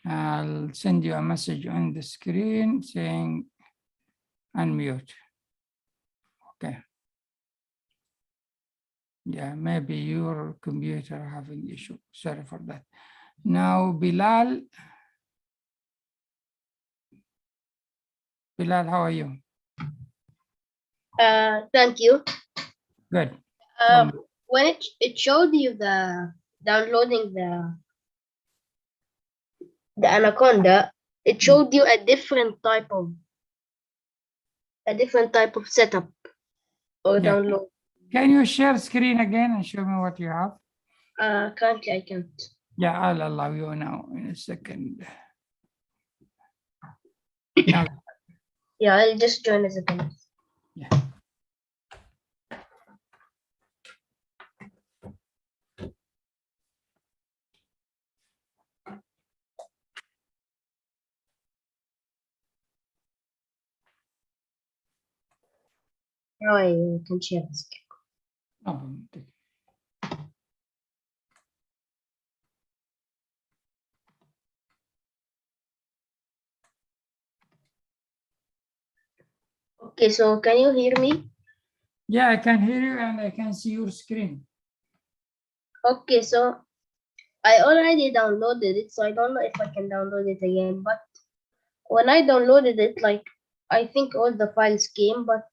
I'll send you a message on the screen saying unmute. Okay. Yeah, maybe your computer having issue. Sorry for that. Now, Bilal. Bilal, how are you? Thank you. Good. When it showed you the downloading the Anaconda, it showed you a different type of setup or Yeah. download. Can you share screen again and show me what you have? Currently I can't. Yeah, I'll allow you now in a second. Now, Yeah, I'll just join as a panelist. yeah. Now I can share this. No problem. Take it. Okay, so can you hear me? Yeah, I can hear you and I can see your screen. Okay, so I already downloaded it, so I don't know if I can download it again. But when I downloaded it, like, I think all the files came, but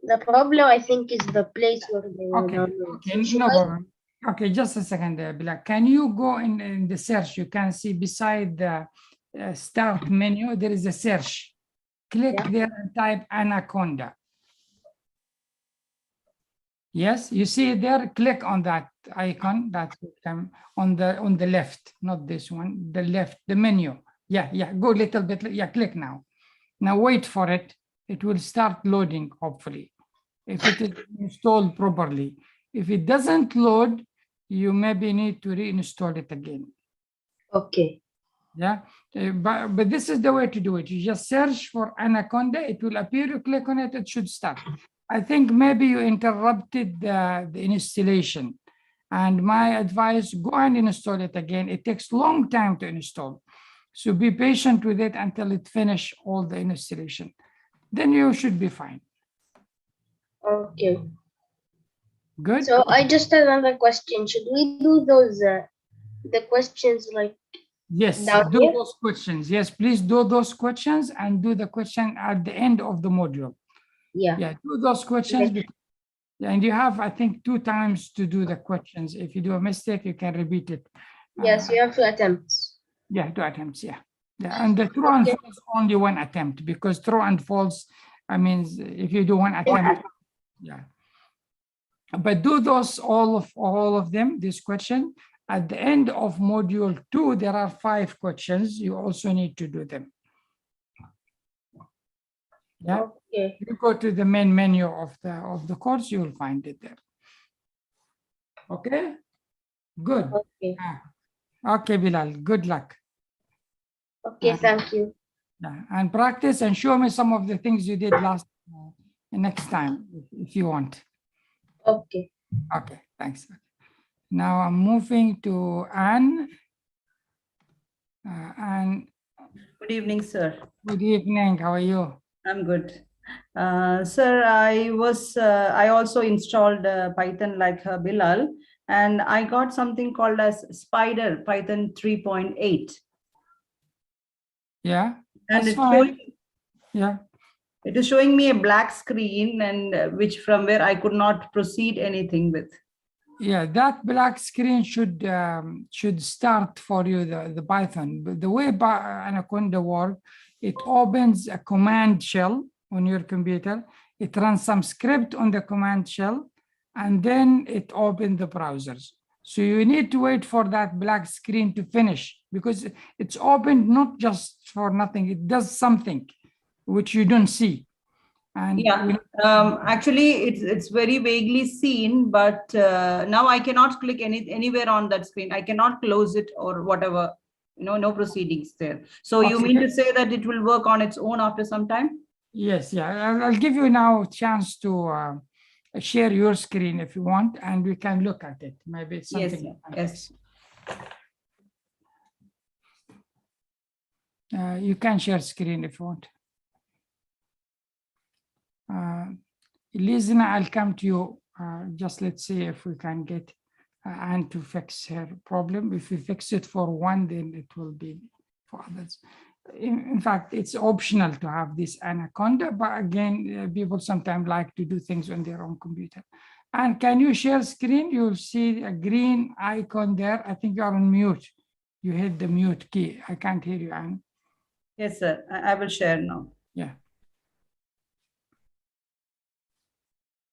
the problem I think is the place where they were Okay, downloaded. okay, no problem. Okay, just a second there, Bilal. Can you go in the search? You can see beside the start menu, there is a search. Click there and type Anaconda. Yes, you see it there, click on that icon that will come on the left, not this one, the left, the menu, Yeah, go a little bit. Yeah, click now. Now wait for it. It will start loading, hopefully, if it is installed properly. If it doesn't load, you maybe need to reinstall it again. Okay. Yeah, but this is the way to do it. You just search for Anaconda, it will appear, you click on it, it should start. I think maybe you interrupted the installation. And my advice, go and install it again. It takes long time to install. So be patient with it until it finish all the installation. Then you should be fine. Okay. Good. So I just had another question. Should we do those the questions like Yes, down do here? those questions. Yes, please do those questions and do the question at the end of the module. Yeah. Yeah, do those questions. Okay. And you have, I think, 2 times to do the questions. If you do a mistake, you can repeat it. Yes, you have 2 attempts. Yeah, 2 attempts. Yeah. And the true and Okay. false only 1 attempt, because true and false, I mean, if you do 1 attempt, yeah. But do those all of them. This question at the end of module 2, there are 5 questions. You also need to do them. Yeah. Okay. You go to the main menu of the course, you will find it there. Okay. Good. Okay. Okay, Bilal. Good luck. Okay, thank you. Yeah, and practice and show me some of the things you did last next time if you want. Okay. Okay, thanks. Now I'm moving to Anne. Anne, Good evening, sir. good evening. How are you? I'm good. Sir, I also installed Python like Bilal, and I got something called as Spider Python 3.8. Yeah, And that's it's fine. showing, Yeah, it is showing me a black screen, and which from where I could not proceed anything with. yeah, that black screen should start for you the Python. But the way Anaconda works, it opens a command shell on your computer. It runs some script on the command shell, and then it opens the browsers. So you need to wait for that black screen to finish, because it's opened not just for nothing. It does something which you don't see. And Yeah, actually, it's very vaguely seen, but now I cannot click anywhere on that screen. I cannot close it or whatever. No proceedings there. So you mean to say that it will work on its own after some time? Yes, yeah. I'll give you now a chance to share your screen if you want, and we can look at it. Maybe it's Yes, something. yes. You can share screen if you want. Lizna, I'll come to you. Just let's see if we can get Anne to fix her problem. If we fix it for one, then it will be for others. In fact, it's optional to have this Anaconda, but again, people sometimes like to do things on their own computer. And can you share screen? You'll see a green icon there. I think you're on mute. You hit the mute key. I can't hear you, Anne. Yes, sir. I will share now. Yeah.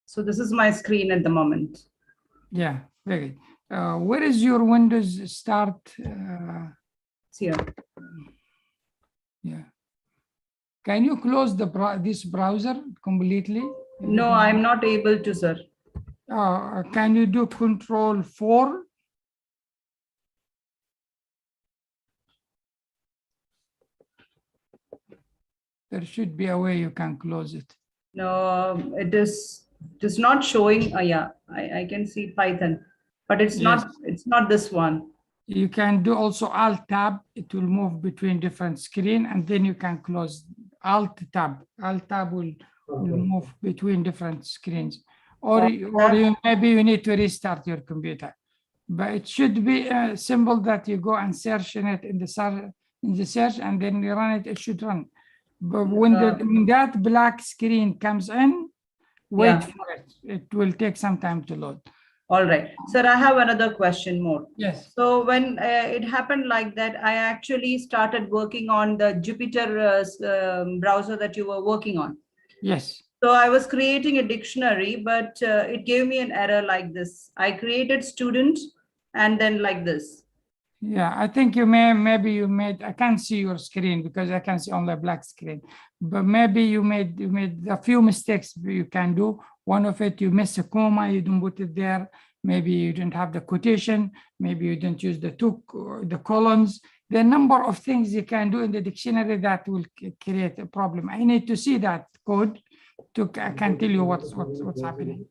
So this is my screen at the moment. Yeah, very good. Where is your Windows start? It's here. Yeah. Can you close this browser completely? No, I'm not able to, sir. Can you do Control-4? There should be a way you can close it. No, it is not showing. Yeah, I can see Python, but it's Yes. not this one. You can do also Alt-Tab. It will move between different screen, and then you can close Alt-Tab. Alt-Tab will move between different screens. Or maybe you need to restart your computer. But it should be simple that you go and search in it in the search, and then you run it. It should run. But when that black screen comes in, wait for it. It will take some time to load. All right, sir, I have another question more. Yes. So when it happened like that, I actually started working on the Jupyter browser that you were working on. Yes. So I was creating a dictionary, but it gave me an error like this. I created student and then like this. Yeah, I think maybe you made, I can't see your screen because I can see only a black screen, but maybe you made a few mistakes you can do. One of it, you missed a comma, you didn't put it there. Maybe you didn't have the quotation. Maybe you didn't use the colons. The number of things you can do in the dictionary that will create a problem. I need to see that code I can tell you what's happening.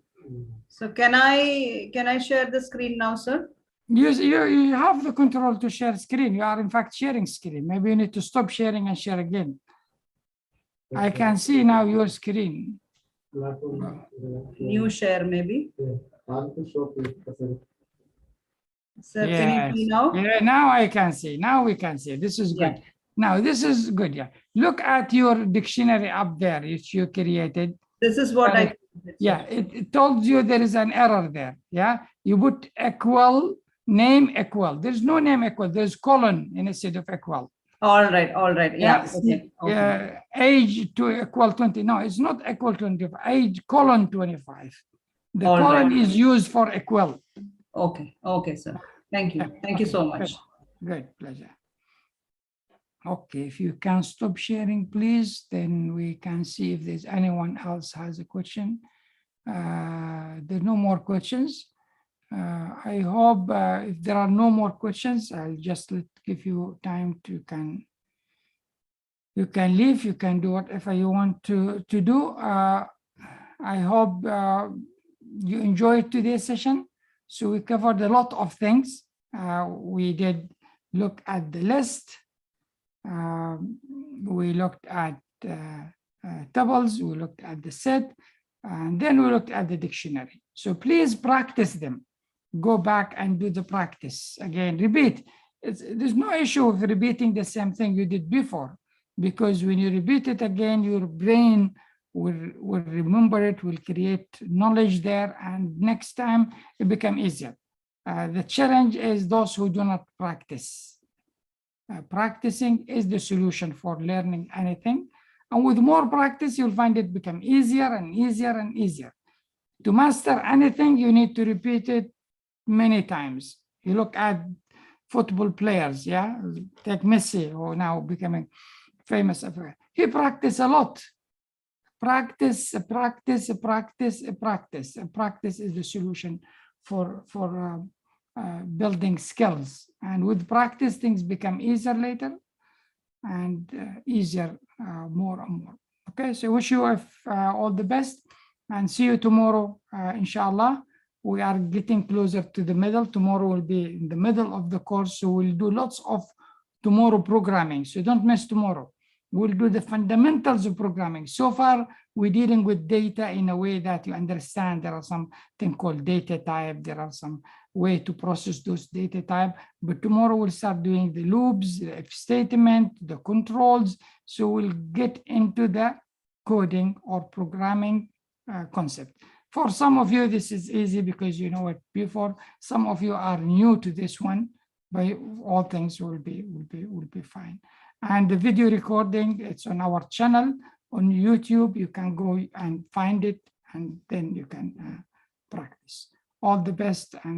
So can I share the screen now, sir? You have the control to share screen. You are in fact sharing screen. Maybe you need to stop sharing and share again. I can see now your screen. New share maybe. Sir, can you see now? Yeah, now I can see. Now we can see. This is good. Yeah. Now this is good. Yeah. Look at your dictionary up there, which you created. This is what I. Yeah, it told you there is an error there. Yeah, you put equal, name equal. There's no name equal. There's colon instead of equal. All right. Yeah. Yeah. Okay. Age to equal 20. No, it's not equal 25. Age colon 25. The All colon right. is used for equal. Okay, sir. Thank you. Thank you so much. Good, pleasure. Okay, if you can stop sharing, please, then we can see if there's anyone else has a question. There are no more questions. I hope if there are no more questions, I'll just give you time to you can leave, you can do whatever you want to do. I hope you enjoyed today's session. So we covered a lot of things. We did look at the list. We looked at tuples, we looked at the set, and then we looked at the dictionary. So please practice them. Go back and do the practice. Again, repeat. There's no issue with repeating the same thing you did before, because when you repeat it again, your brain will remember it, will create knowledge there, and next time it become easier. The challenge is those who do not practice. Practicing is the solution for learning anything. And with more practice, you'll find it become easier and easier and easier. To master anything, you need to repeat it many times. You look at football players, yeah? Take Messi, who now becoming famous. He practiced a lot. Practice is the solution for building skills. And with practice, things become easier later and easier more and more. Okay, so I wish you all the best and see you tomorrow, inshallah. We are getting closer to the middle. Tomorrow will be in the middle of the course, so we'll do lots of tomorrow programming. So don't miss tomorrow. We'll do the fundamentals of programming. So far, we're dealing with data in a way that you understand. There are something called data type. There are some way to process those data type. But tomorrow we'll start doing the loops, the if statement, the controls. So we'll get into the coding or programming concept. For some of you, this is easy because you know it before. Some of you are new to this one. By all things will be fine. And the video recording, it's on our channel on YouTube. You can go and find it, and then you can practice. All the best. And